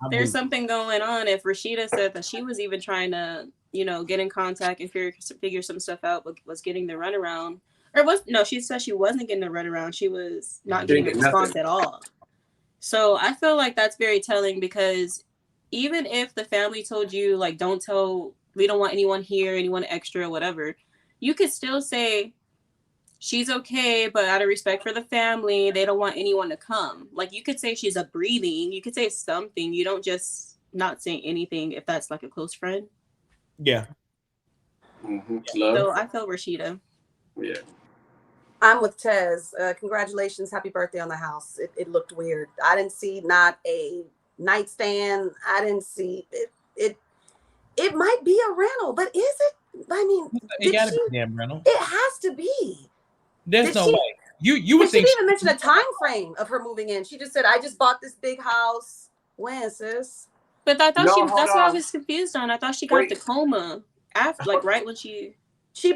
There's something going on. If Rasheeda said that she was even trying to, get in contact and figure some stuff out, but was getting the runaround. She said she wasn't getting the runaround. She was not getting a response at all. So I feel like that's very telling, because even if the family told you, like, we don't want anyone here, anyone extra, whatever, you could still say, she's okay, but out of respect for the family, they don't want anyone to come. Like, you could say she's a breathing. You could say something. You don't just not say anything if that's like a close friend. Yeah. Mm-hmm. So I feel Rasheeda. Yeah. I'm with Tez. Congratulations. Happy birthday on the house. It looked weird. I didn't see not a nightstand. I didn't see it. It might be a rental, but is it? I mean, it gotta be a damn rental. It has to be. There's no way. You would think she didn't even mention a time frame of her moving in. She just said, "I just bought this big house." When, sis? But I thought that's what I was confused on. I thought she got the coma after, like right when she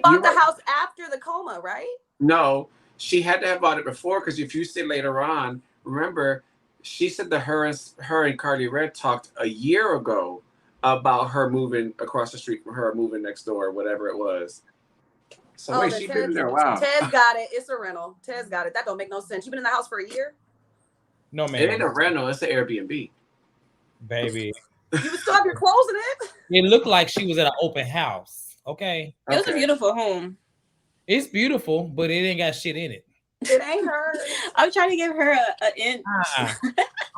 bought the house after the coma, right? No, she had to have bought it before, because if you see later on, remember, she said that her and Carly Red talked a year ago about her moving across the street from her, moving next door, whatever it was. So wait, she's been there a while. Tez got it. It's a rental. Tez got it. That don't make no sense. You've been in the house for a year? No, man. It ain't a rental. It's an Airbnb. Baby. You would still have your clothes in it? It looked like she was at an open house. Okay. It was a beautiful home. It's beautiful, but it ain't got shit in it. It ain't her. I'm trying to give her an inch.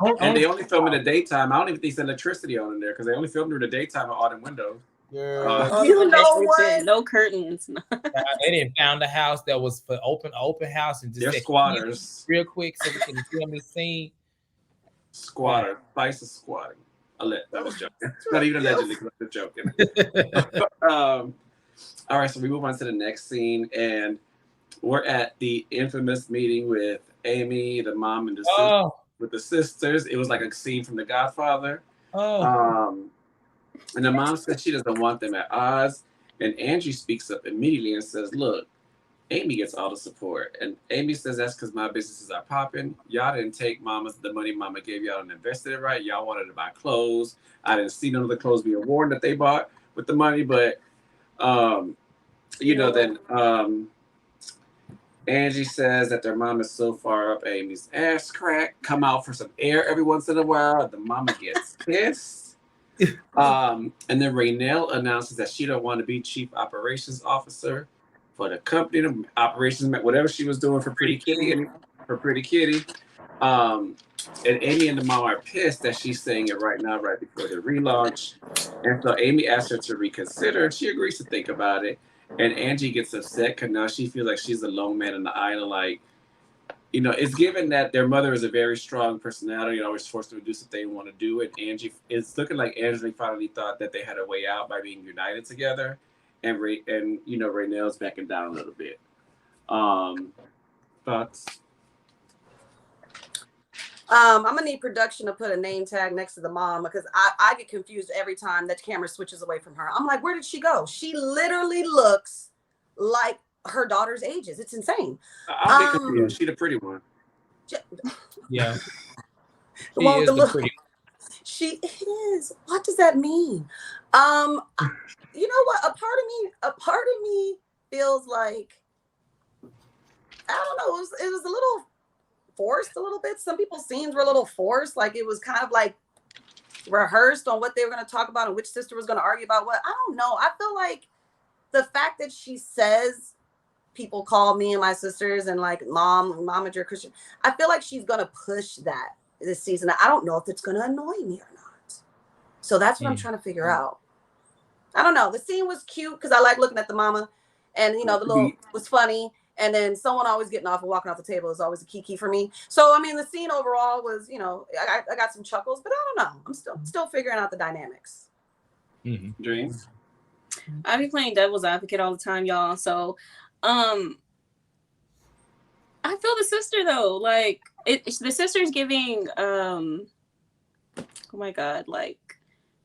And they only film in the daytime. I don't even think there's electricity on in there, because they only filmed during the daytime with all them windows. You know what? No curtains. They didn't found a house that was for open house and just they're squatters real quick so we can film the scene. Squatter. Spice is squatting. That was joking. Not even allegedly, because I'm joking. All right, so we move on to the next scene, and we're at the infamous meeting with Amy, the mom, and with the sisters. It was like a scene from The Godfather. And the mom said she doesn't want them at odds. And Angie speaks up immediately and says, look, Amy gets all the support. And Amy says, that's because my businesses are popping. Y'all didn't take the money mama gave y'all and invested it right. Y'all wanted to buy clothes. I didn't see none of the clothes being worn that they bought with the money. But, then Angie says that their mom is so far up Amy's ass crack. Come out for some air every once in a while. The mama gets pissed. And then Raynell announces that she don't want to be chief operations officer for the company, the operations, whatever she was doing for Pretty Kitty. And Amy and the mom are pissed that she's saying it right now, right before the relaunch. And so Amy asks her to reconsider. She agrees to think about it. And Angie gets upset because now she feels like she's the lone man in the aisle. Like, it's given that their mother is a very strong personality and always forced them to do something they want to do. And it's looking like Angie finally thought that they had a way out by being united together. And Raynell's backing down a little bit. Thoughts? I'm gonna need production to put a name tag next to the mom, because I get confused every time that camera switches away from her. I'm like, where did she go? She literally looks like her daughter's ages. It's insane. I'll be confused. She the pretty one. Yeah. Well, she is. What does that mean? You know what? A part of me feels like, I don't know. It was a little forced, a little bit. Some people's scenes were a little forced. Like it was kind of like rehearsed on what they were going to talk about and which sister was going to argue about what. I don't know. I feel like the fact that she says people call me and my sisters and like momager Christian, I feel like she's going to push that this season. I don't know if it's going to annoy me or not. So that's what I'm trying to figure out. I don't know. The scene was cute because I like looking at the mama, and the little was funny. And then someone always getting off and walking off the table is always a key for me. So I mean, the scene overall was, I got some chuckles, but I don't know. I'm still figuring out the dynamics. Dreams. I be playing devil's advocate all the time, y'all. So, I feel the sister though. Like the sister's giving, oh my god, like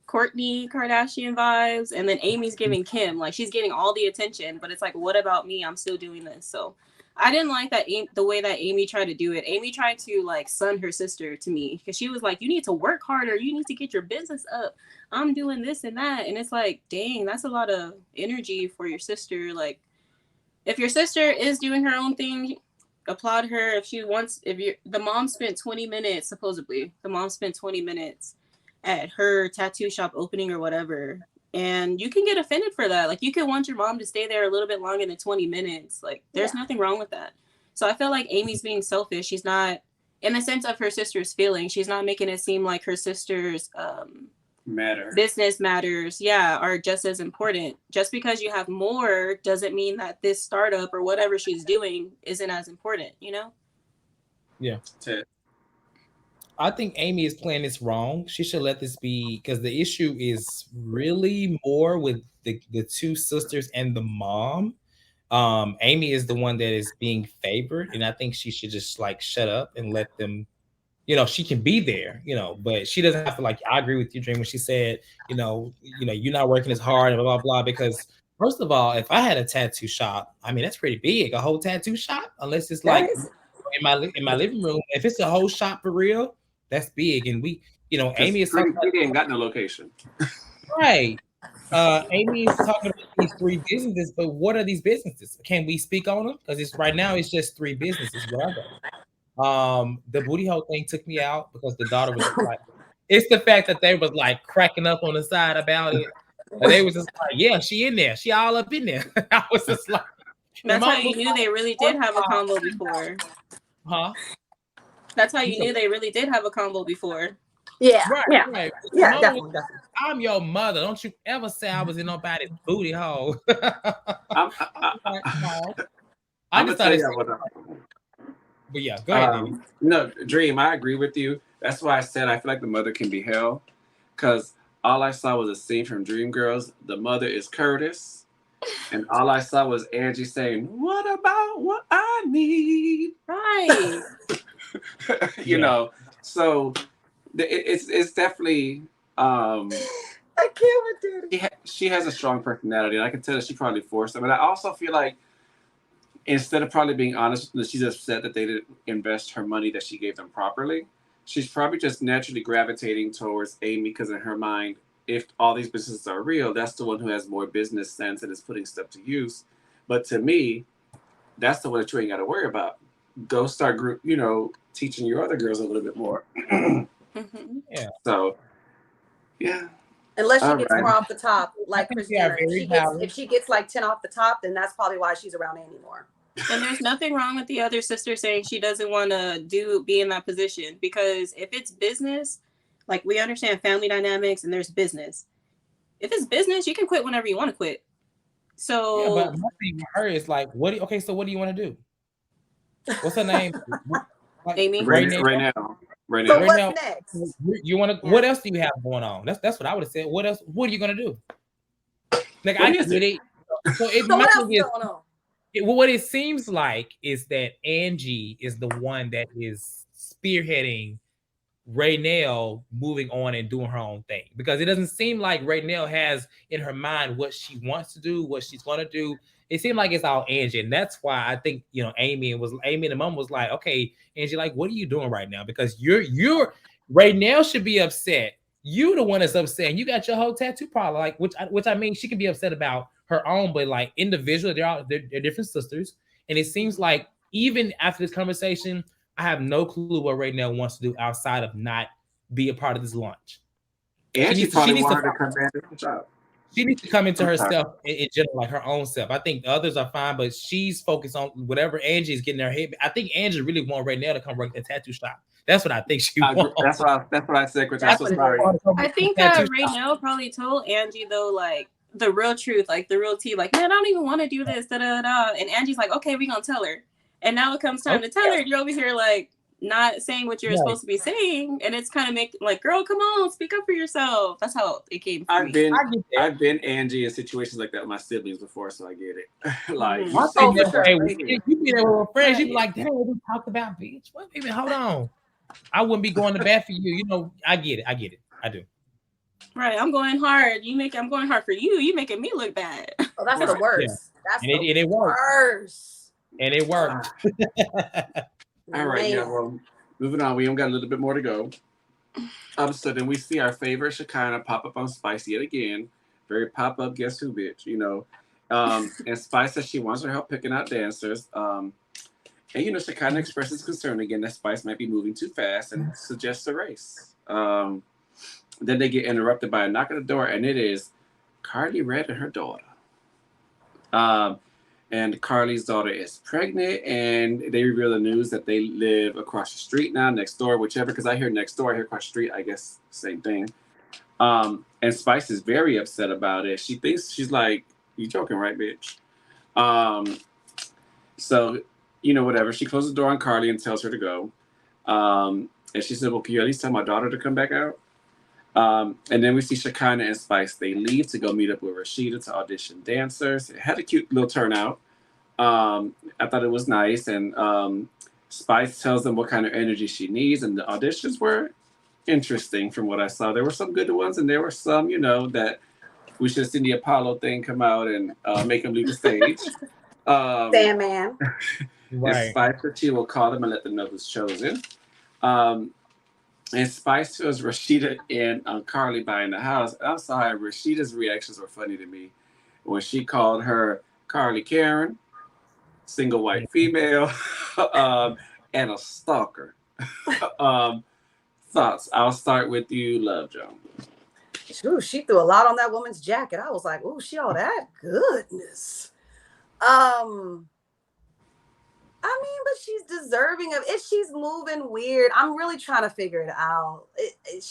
Kourtney Kardashian vibes, and then Amy's giving Kim, like she's getting all the attention, but it's like, what about me? I'm still doing this. So I didn't like that the way that Amy tried to do it. Amy tried to like son her sister to me because she was like, you need to work harder, you need to get your business up, I'm doing this and that. And it's like, dang, that's a lot of energy for your sister. Like if your sister is doing her own thing, applaud her. The mom spent 20 minutes, supposedly the mom spent 20 minutes at her tattoo shop opening or whatever, and you can get offended for that. Like you can want your mom to stay there a little bit longer than 20 minutes. Like there's nothing wrong with that. So I feel like Amy's being selfish. She's not, in the sense of her sister's feelings, she's not making it seem like her sister's business matters are just as important. Just because you have more doesn't mean that this startup or whatever she's doing isn't as important, Yeah. I think Amy is playing this wrong. She should let this be, because the issue is really more with the two sisters and the mom. Amy is the one that is being favored, and I think she should just like shut up and let them, she can be there, but she doesn't have to. Like, I agree with you, Dream, when she said, you're not working as hard and blah, blah, blah, because first of all, if I had a tattoo shop, I mean, that's pretty big, a whole tattoo shop, unless it's like in my living room. If it's a whole shop for real, that's big. And we, Amy is talking about, ain't got no location. Right. Amy is talking about these 3 businesses, but what are these businesses? Can we speak on them? Because right now it's just 3 businesses. The booty hole thing took me out because the daughter was like, it's the fact that they was like cracking up on the side about it. And they was just like, yeah, she in there. She all up in there. I was just like, that's how you knew they really did have a combo before. Huh? That's how you knew they really did have a combo before. Yeah. Right. Yeah, definitely. I'm your mother. Don't you ever say I was in nobody's booty hole. I'm just tell you what. But yeah, go ahead. No, Dream, I agree with you. That's why I said I feel like the mother can be held, because all I saw was a scene from Dreamgirls. The mother is Curtis, and all I saw was Angie saying, "What about what I need?" Right. So it's definitely. I can't with it. She has a strong personality, and I can tell that she probably forced them. And I also feel like, instead of probably being honest, she's upset that they didn't invest her money that she gave them properly. She's probably just naturally gravitating towards Amy because in her mind, if all these businesses are real, that's the one who has more business sense and is putting stuff to use. But to me, that's the one that you ain't got to worry about. Go start teaching your other girls a little bit more. Yeah. So, yeah. Unless she gets more off the top, like Christina. If she gets like 10 off the top, then that's probably why she's around Amy more. And there's nothing wrong with the other sister saying she doesn't want to be in that position, because if it's business, like we understand family dynamics and there's business. If it's business, you can quit whenever you want to quit. So yeah, but my thing with her is like, so what do you want to do? What's her name? Like, Amy. Right now. So what's next? You want to? What else do you have going on? That's what I would have said. What else? What are you gonna do? Like I get it. So what else going on? What it seems like is that Angie is the one that is spearheading Raynell moving on and doing her own thing, because it doesn't seem like Raynell has in her mind what she wants to do, what she's going to do. It seemed like it's all Angie, and that's why I think Amy and the mom was like, okay, Angie, like, what are you doing right now? Because you're right now should be upset. You the one that's upset, and you got your whole tattoo problem, like which I mean, she can be upset about her own, but like individually, they're different sisters, and it seems like even after this conversation, I have no clue what Ray Nell wants to do outside of not be a part of this launch. She And she needs to she probably needs to wanted to come back to the job. she needs to come into I'm sorry. herself in general, like her own self. I think the others are fine, but she's focused on whatever Angie is getting her head. I think Angie really want right now to come work the tattoo shop. That's what I think she wants. That's what I said, Chris. I'm That's so what she sorry. wants, to come I work the think tattoo Ray shop. Nell probably told Angie though, like the real truth, like the real tea, like, man, I don't even want to do this, da da da. And Angie's like, okay, we gonna tell her. And now it comes time to tell her, you're over here like not saying what you're supposed to be saying, and it's kind of making like, girl, come on, speak up for yourself. That's how it came from me. I've been Angie in situations like that with my siblings before, so I get it. Like you be there with friends, you be like, damn, what we talked about, bitch. What, baby? Hold on. I wouldn't be going to bat for you. I get it. I do. Right, I'm going hard. I'm going hard for you. You making me look bad. Oh, that's the worst. Yeah. That's the worst. And it worked. All right, yeah. Well, moving on. We only got a little bit more to go. So then we see our favorite Shekinah pop up on Spice yet again. Very pop up. Guess who, bitch? And Spice says she wants her help picking out dancers. And Shekinah expresses concern again that Spice might be moving too fast and suggests a race. Then they get interrupted by a knock at the door, and it is Carly Red and her daughter. And Carly's daughter is pregnant, and they reveal the news that they live across the street now, next door, whichever, because I hear next door, I hear across the street, I guess, same thing. And Spice is very upset about it. She thinks, she's like, you joking, right, bitch? So, whatever. She closes the door on Carly and tells her to go. And she said, well, can you at least tell my daughter to come back out? And then we see Shekinah and Spice. They leave to go meet up with RASHEEDA to audition dancers. It had a cute little turnout. I thought it was nice. And Spice tells them what kind of energy she needs. And the auditions were interesting from what I saw. There were some good ones, and there were some, that we should have seen the Apollo thing come out and make them leave the stage. Sandman. Right. Spice said she will call them and let them know who's chosen. And Spice feels RASHEEDA and Carly buying the house. I'm sorry, RASHEEDA's reactions were funny to me when she called her Carly Karen, single white female, and a stalker. Thoughts? I'll start with you, Love Joan. Ooh, she threw a lot on that woman's jacket. I was like, ooh, she all that goodness. I mean, but she's deserving of it. She's moving weird. I'm really trying to figure it out. I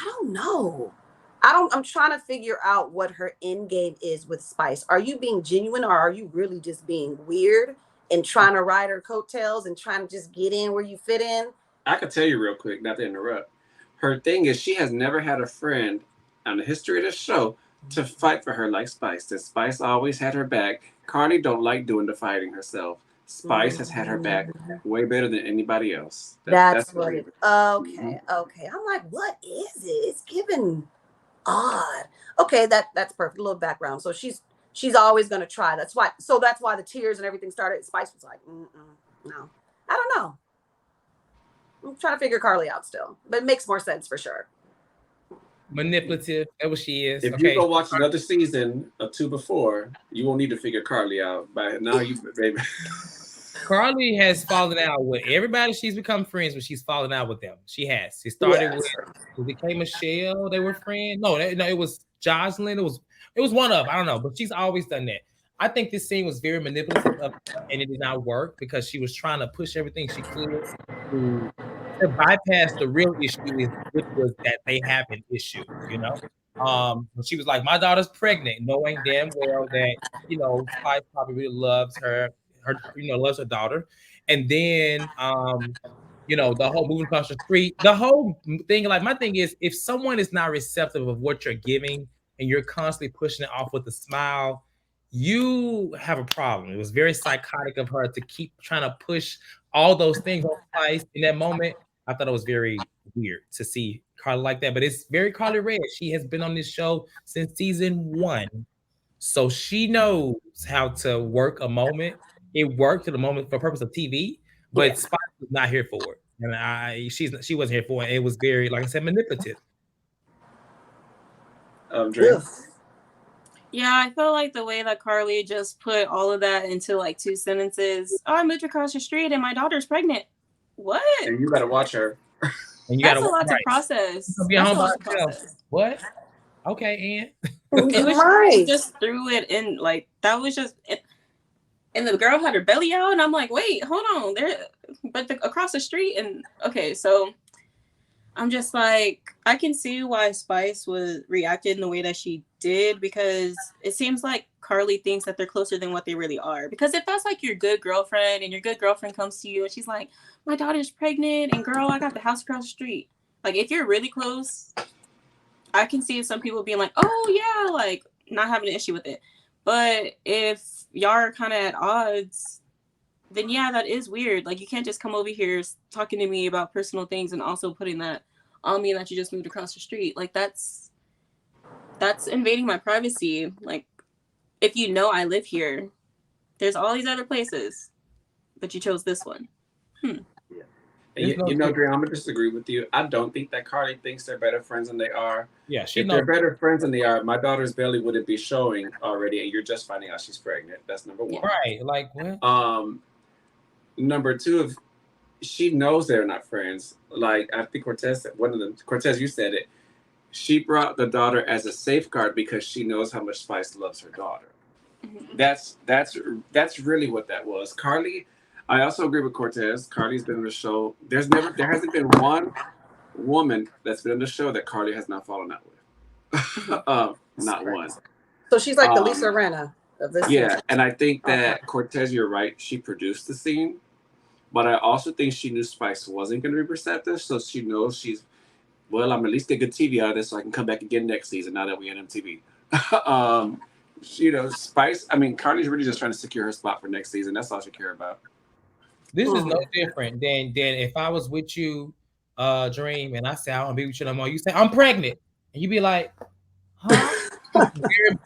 don't know. I'm trying to figure out what her end game is with Spice. Are you being genuine, or are you really just being weird and trying to ride her coattails and trying to just get in where you fit in? I could tell you real quick, not to interrupt. Her thing is she has never had a friend on the history of the show to fight for her like Spice. That Spice always had her back. Carly don't like doing the fighting herself. Spice has had her back way better than anybody else. That's what it. Okay. I'm like, what is it? It's giving odd. Okay, that's perfect. A little background. So she's always gonna try. That's why the tears and everything started. Spice was like, no, I don't know. I'm trying to figure Carly out still, but it makes more sense for sure. Manipulative. That's what she is. If you go watch another season or two before, you won't need to figure Carly out. By now, baby. Carly has fallen out with everybody she's become friends with. She's fallen out with them. She has. She started with became Michelle. They were friends. No, it was Jocelyn. It was one of, I don't know, but she's always done that. I think this scene was very manipulative and it did not work because she was trying to push everything she could to bypass the real issue, which was that they have an issue, she was like, my daughter's pregnant, knowing damn well that, Spice probably really loves her, loves her daughter. And then, the whole moving across the street, the whole thing, like my thing is, if someone is not receptive of what you're giving and you're constantly pushing it off with a smile, you have a problem. It was very psychotic of her to keep trying to push all those things on Spice in that moment. I thought it was very weird to see Carly like that, but it's very Carly Red. She has been on this show since season 1. So she knows how to work a moment. It worked to the moment for purpose of TV, Yeah. but Spice was not here for it. And she wasn't here for it. It was very, like I said, manipulative. Dre. Ugh. Yeah, I feel like the way that Carly just put all of that into like 2 sentences. Oh, I moved across the street and my daughter's pregnant. What? And you better watch her. And you That's gotta a lot to right. process. Be at That's home a by lot to herself. process. What? Okay, Ann. It was Right. just threw it in like that was just it. And the girl had her belly out, and I'm like, wait, hold on, across the street, and okay, so I'm just like, I can see why Spice was reacted in the way that she did because it seems like Carly thinks that they're closer than what they really are. Because if that's like your good girlfriend, and your good girlfriend comes to you and she's like, my daughter's pregnant, and girl, I got the house across the street. Like, if you're really close, I can see some people being like, oh yeah, like not having an issue with it. But if y'all are kind of at odds, then yeah, that is weird. Like, you can't just come over here talking to me about personal things and also putting that on me that you just moved across the street. Like, that's invading my privacy. Like, if you know I live here, there's all these other places, but you chose this one. And you know, Dre, I'm gonna disagree with you. I don't think that Carly thinks they're better friends than they are. Yeah, if they're better friends than they are, my daughter's belly wouldn't be showing already, and you're just finding out she's pregnant. That's number one. Right. Like what? Number two, if she knows they're not friends, like I think Cortez said, one of them, Cortez, you said it. She brought the daughter as a safeguard because she knows how much Spice loves her daughter. Mm-hmm. That's really what that was. Carly, I also agree with Cortez. Carly's been on the show. There hasn't been one woman that's been on the show that Carly has not fallen out with. Not one. So she's like the Lisa Renna of this. Yeah, and I think that Cortez, you're right. She produced the scene, but I also think she knew Spice wasn't going to be receptive, so she knows well, I'm at least get good TV out of this, so I can come back again next season. Now that we're in MTV. Spice. I mean, Carly's really just trying to secure her spot for next season. That's all she cares about. This is no different than if I was with you, Dream, and I say I want to be with you no more. You say I'm pregnant, and you be like, huh?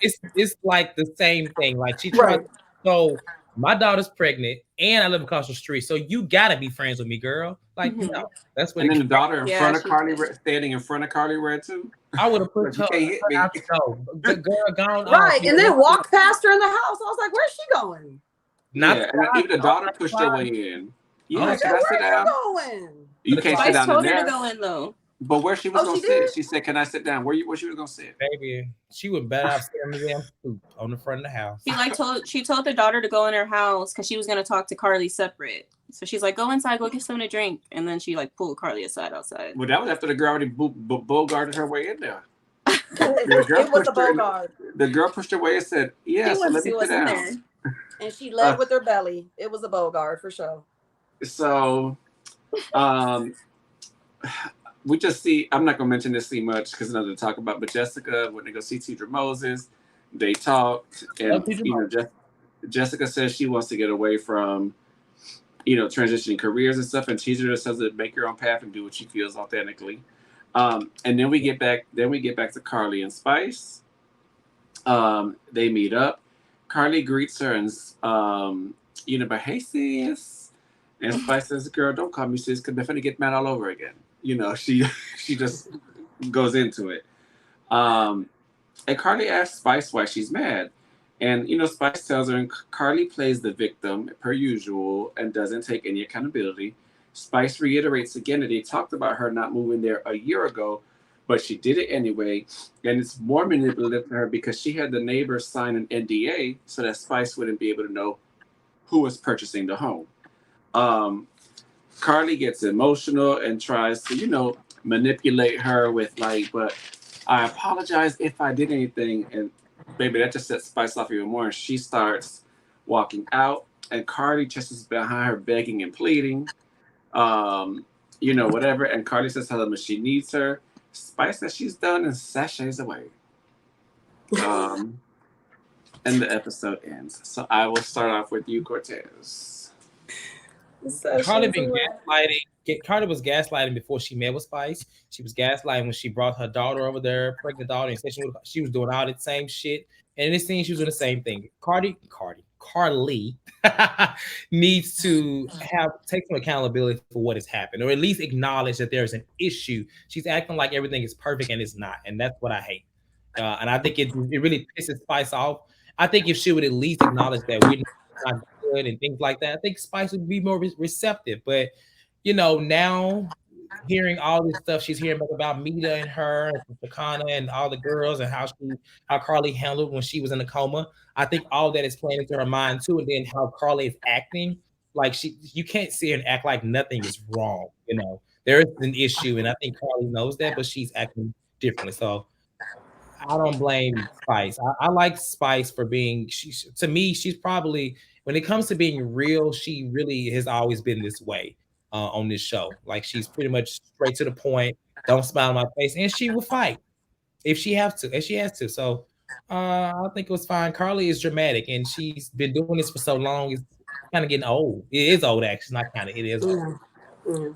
it's like the same thing. Like she tried. Right. So my daughter's pregnant, and I live across the street. So you gotta be friends with me, girl. Like no, that's what. And then the daughter in front of Carly, standing in front of Carly Red too. I would have put her. The girl gone. Right, and then walked past her in the house. I was like, "Where's she going?" And even the daughter pushed her way in. Yeah, can I sit down? You can't sit down in there. To go in though. But where she was gonna sit, she said, "Can I sit down?" Where she was gonna sit? Baby, she would better off sitting on the damn stoop on the front of the house. She told the daughter to go in her house because she was gonna talk to Carly separate. So she's like, "Go inside, go get something to drink," and then she like pulled Carly aside outside. Well, that was after the girl already bogarted her way in there. It was a bogart. The girl pushed her way and said, "Yes, let me sit down." There. And she led with her belly. It was a bogart for sure. So, we just see. I'm not gonna mention this scene much because nothing to talk about. But Jessica, when they go see Teacher Moses, they talked, and Jessica says she wants to get away from, transitioning careers and stuff. And Teacher just says to make your own path and do what she feels authentically. And then we get back. To Carly and Spice. They meet up. Carly greets her and but hey sis, and Spice says, "Girl, don't call me sis, because they're gonna get mad all over again." She just goes into it. And Carly asks Spice why she's mad, and Spice tells her, and Carly plays the victim per usual and doesn't take any accountability. Spice reiterates again that they talked about her not moving there a year ago, but she did it anyway, and it's more manipulative to her because she had the neighbors sign an NDA so that Spice wouldn't be able to know who was purchasing the home. Carly gets emotional and tries to, manipulate her with like, but I apologize if I did anything, and baby, that just sets Spice off even more. And she starts walking out, and Carly just is behind her begging and pleading, whatever. And Carly says, "Tell her she needs her." Spice says she's done and sachets away. And the episode ends. So I will start off with you, Cortez. Carly been gaslighting Cardi was gaslighting before she met with Spice. She was gaslighting when she brought her daughter over there, pregnant daughter, and said she was doing all the same shit. And in this scene, she was doing the same thing. Carly needs to take some accountability for what has happened, or at least acknowledge that there's an issue. She's acting like everything is perfect and it's not, and that's what I hate. And I think it really pisses Spice off. I think if she would at least acknowledge that we're not good and things like that, I think Spice would be more receptive. But now hearing all this stuff she's hearing about Mita and her and Takana and all the girls and how Carly handled when she was in a coma. I think all that is playing into her mind too, and then how Carly is acting. Like you can't see her and act like nothing is wrong. There is an issue, and I think Carly knows that, but she's acting differently. So I don't blame Spice. I like Spice for being. To me, she's probably, when it comes to being real, she really has always been this way on this show. Like, she's pretty much straight to the point. Don't smile in my face, and she will fight if she has to. So I think it was fine. Carly is dramatic, and she's been doing this for so long. It's kind of getting old. It is old, actually. Not kind of. It is old. Yeah,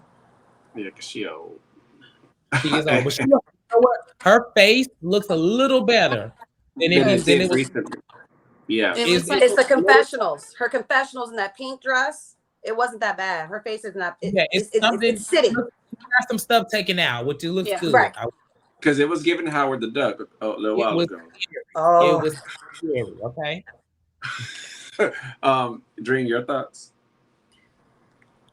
because she old. She is old, but you know what? Her face looks a little better than it was recently. Yeah, it's the confessionals. Her confessionals in that pink dress. It wasn't that bad. Her face is not. It's sitting. Got some stuff taken out, which it looks good. Right. Because it was giving Howard the Duck a little while ago. It was scary. Okay. Dream, your thoughts?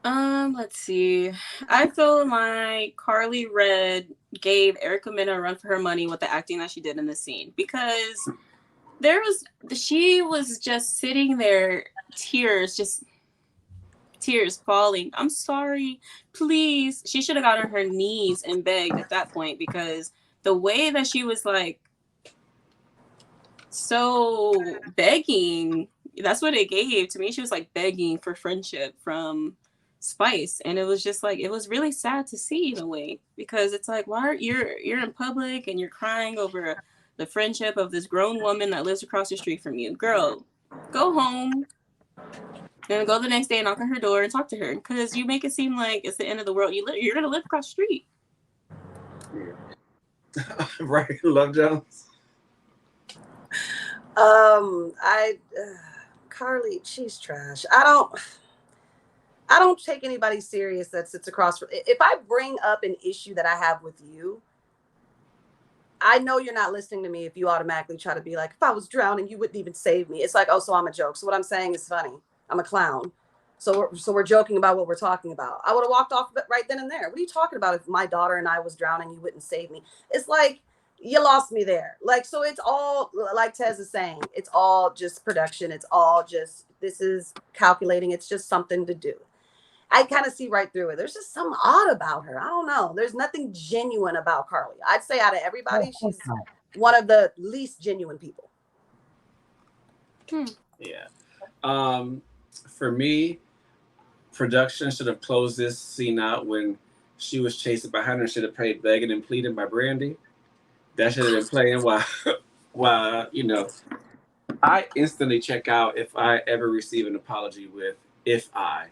Let's see. I feel like Carly Red gave Erica Mena a run for her money with the acting that she did in the scene, because she was just sitting there, tears falling. I'm sorry, please. She should have got on her knees and begged at that point, because the way that she was like so begging, that's what it gave to me. She was like begging for friendship from Spice, and it was just like, it was really sad to see in a way, because it's like, why you're in public and you're crying over the friendship of this grown woman that lives across the street from you. Girl, go home and go the next day and knock on her door and talk to her, because you make it seem like it's the end of the world. You're gonna live across the street. Right, Love Jones. Carly, she's trash. I don't take anybody serious that sits across from. If I bring up an issue that I have with you, I know you're not listening to me if you automatically try to be like, if I was drowning, you wouldn't even save me. It's like, oh, so I'm a joke. So what I'm saying is funny. I'm a clown. So we're joking about what we're talking about. I would have walked off right then and there. What are you talking about? If my daughter and I was drowning, you wouldn't save me. It's like, you lost me there. Like, so it's all, like Tez is saying, it's all just production. It's all just, this is calculating. It's just something to do. I kind of see right through it. There's just something odd about her. I don't know. There's nothing genuine about Carly. I'd say out of everybody, she's one of the least genuine people. Yeah. For me, production should have closed this scene out when she was chasing behind her. Should have played Begging and Pleading by Brandy. That should have been playing while I instantly check out if I ever receive an apology with "if I."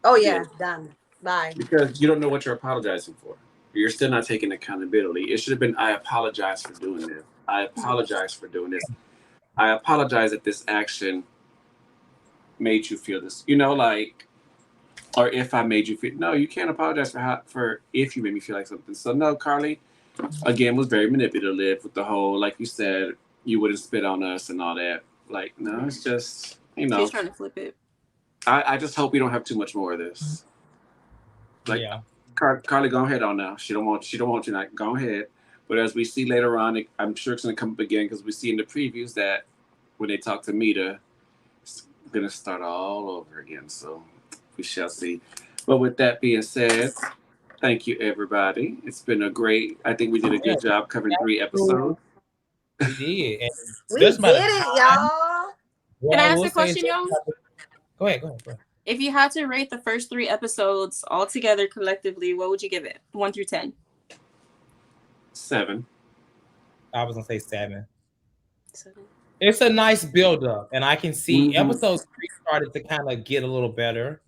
Oh yeah, done. Bye. Because you don't know what you're apologizing for. You're still not taking accountability. It should have been, I apologize for doing this. I apologize for doing this. I apologize that this action made you feel this. Or if I made you feel. No, you can't apologize for if you made me feel like something. So no, Carly, again, was very manipulative with the whole, like you said, you wouldn't spit on us and all that. Like, no, it's just, She's trying to flip it. I just hope we don't have too much more of this. Like, yeah. Carly, go ahead on now. She don't want you to go ahead. But as we see later on, I'm sure it's going to come up again, because we see in the previews that when they talk to Mita, it's going to start all over again. So we shall see. But with that being said, thank you, everybody. It's been I think we did a good job covering 3 episodes. We did. We did it, y'all. Can I ask a question, y'all? Go ahead. If you had to rate the first 3 episodes all together collectively, what would you give it? 1 through 10? 7. I was gonna say 7. It's a nice build up, and I can see episode 3 started to kind of get a little better.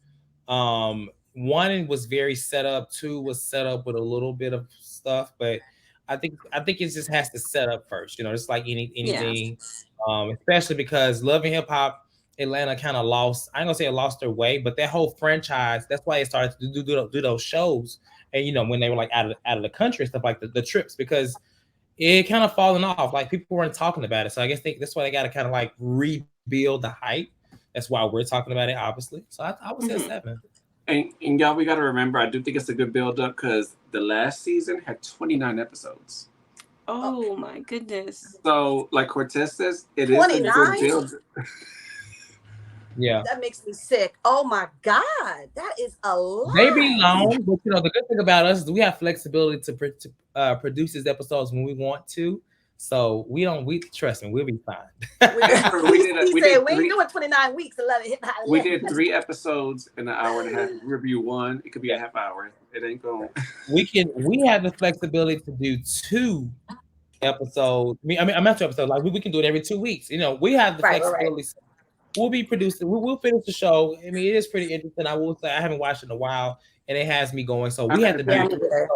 one was very set up, two was set up with a little bit of stuff, but I think it just has to set up first, just like Yeah. anything, especially because Love and Hip Hop Atlanta kind of lost. I ain't gonna say it lost their way, but that whole franchise. That's why it started to do those shows, and when they were like out of the country and stuff like the trips because it kind of fallen off. Like people weren't talking about it, so I guess that's why they got to kind of like rebuild the hype. That's why we're talking about it, obviously. So I would say Mhm. 7. And y'all, we got to remember, I do think it's a good build up because the last season had 29 episodes. Oh my goodness. So, like Cortez says, it is a 29? good build. Yeah, That makes me sick. Oh my God. That is a lot. they be long, but the good thing about us is we have flexibility to produce these episodes when we want to. So we don't. We trust me, we'll be fine. He said, we ain't doing 29 weeks to let it hit my We leg. did 3 episodes in an hour and a half. Review 1. It could be a half hour. It ain't going. We have the flexibility to do 2 episodes. I'm not 2 episodes. Like we can do it every 2 weeks. We have the Right. flexibility. We'll be producing. We'll finish the show. I mean, it is pretty interesting. I will say I haven't watched it in a while, and it has me going. So we have to do.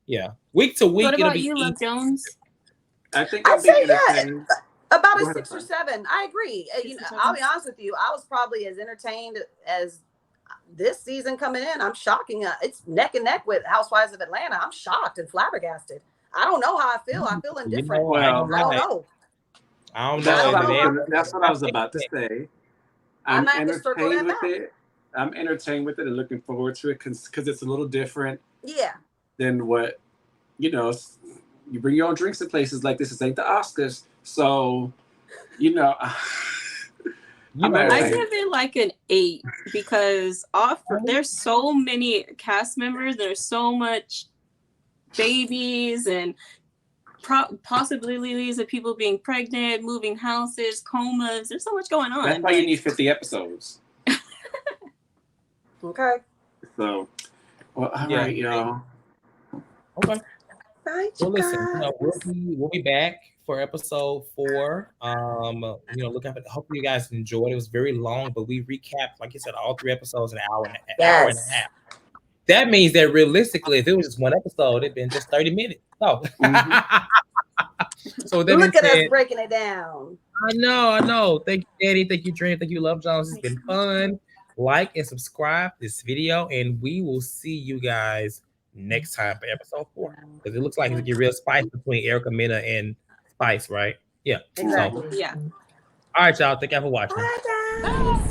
Yeah, week to week. What It'll about be you, Love Jones? I think I'd I'm being say entertained. about Go a ahead, 6 or Fran. 7. I agree. 6 or 7? I'll be honest with you. I was probably as entertained as this season coming in. I'm shocking. It's neck and neck with Housewives of Atlanta. I'm shocked and flabbergasted. I don't know how I feel. I feel indifferent. I Well, don't know. I don't know. That's what I was about to say. I I'm might have to circle entertained that with back. it. I'm entertained with it and looking forward to it because it's a little different Yeah. than what, you bring your own drinks to places like this. This ain't the Oscars. So, I'm I entertained. give it like an 8 because there's so many cast members. There's so much babies and possibilities of people being pregnant, moving houses, comas. There's so much going on. That's why you need 50 episodes. Okay. So, well, all right, y'all. Okay. Right, Well, listen, guys. we'll be back for episode 4. Look at it. Hopefully you guys enjoyed. It was very long, but we recapped, like you said, all 3 episodes in an hour and a half. That means that realistically, if it was just one episode, it'd been just 30 minutes. So, so with that Look being at us said, breaking it down. I know. Thank you, Daddy. Thank you, Dream. Thank you, Love Jones. It's been fun. Like and subscribe this video, and we will see you guys next time for episode 4. Because it looks like it's gonna get real spicy between Erica Mena and Spice, right? Yeah. Exactly. So, Yeah. all right, y'all. Thank y'all for watching. Bye, guys. Bye.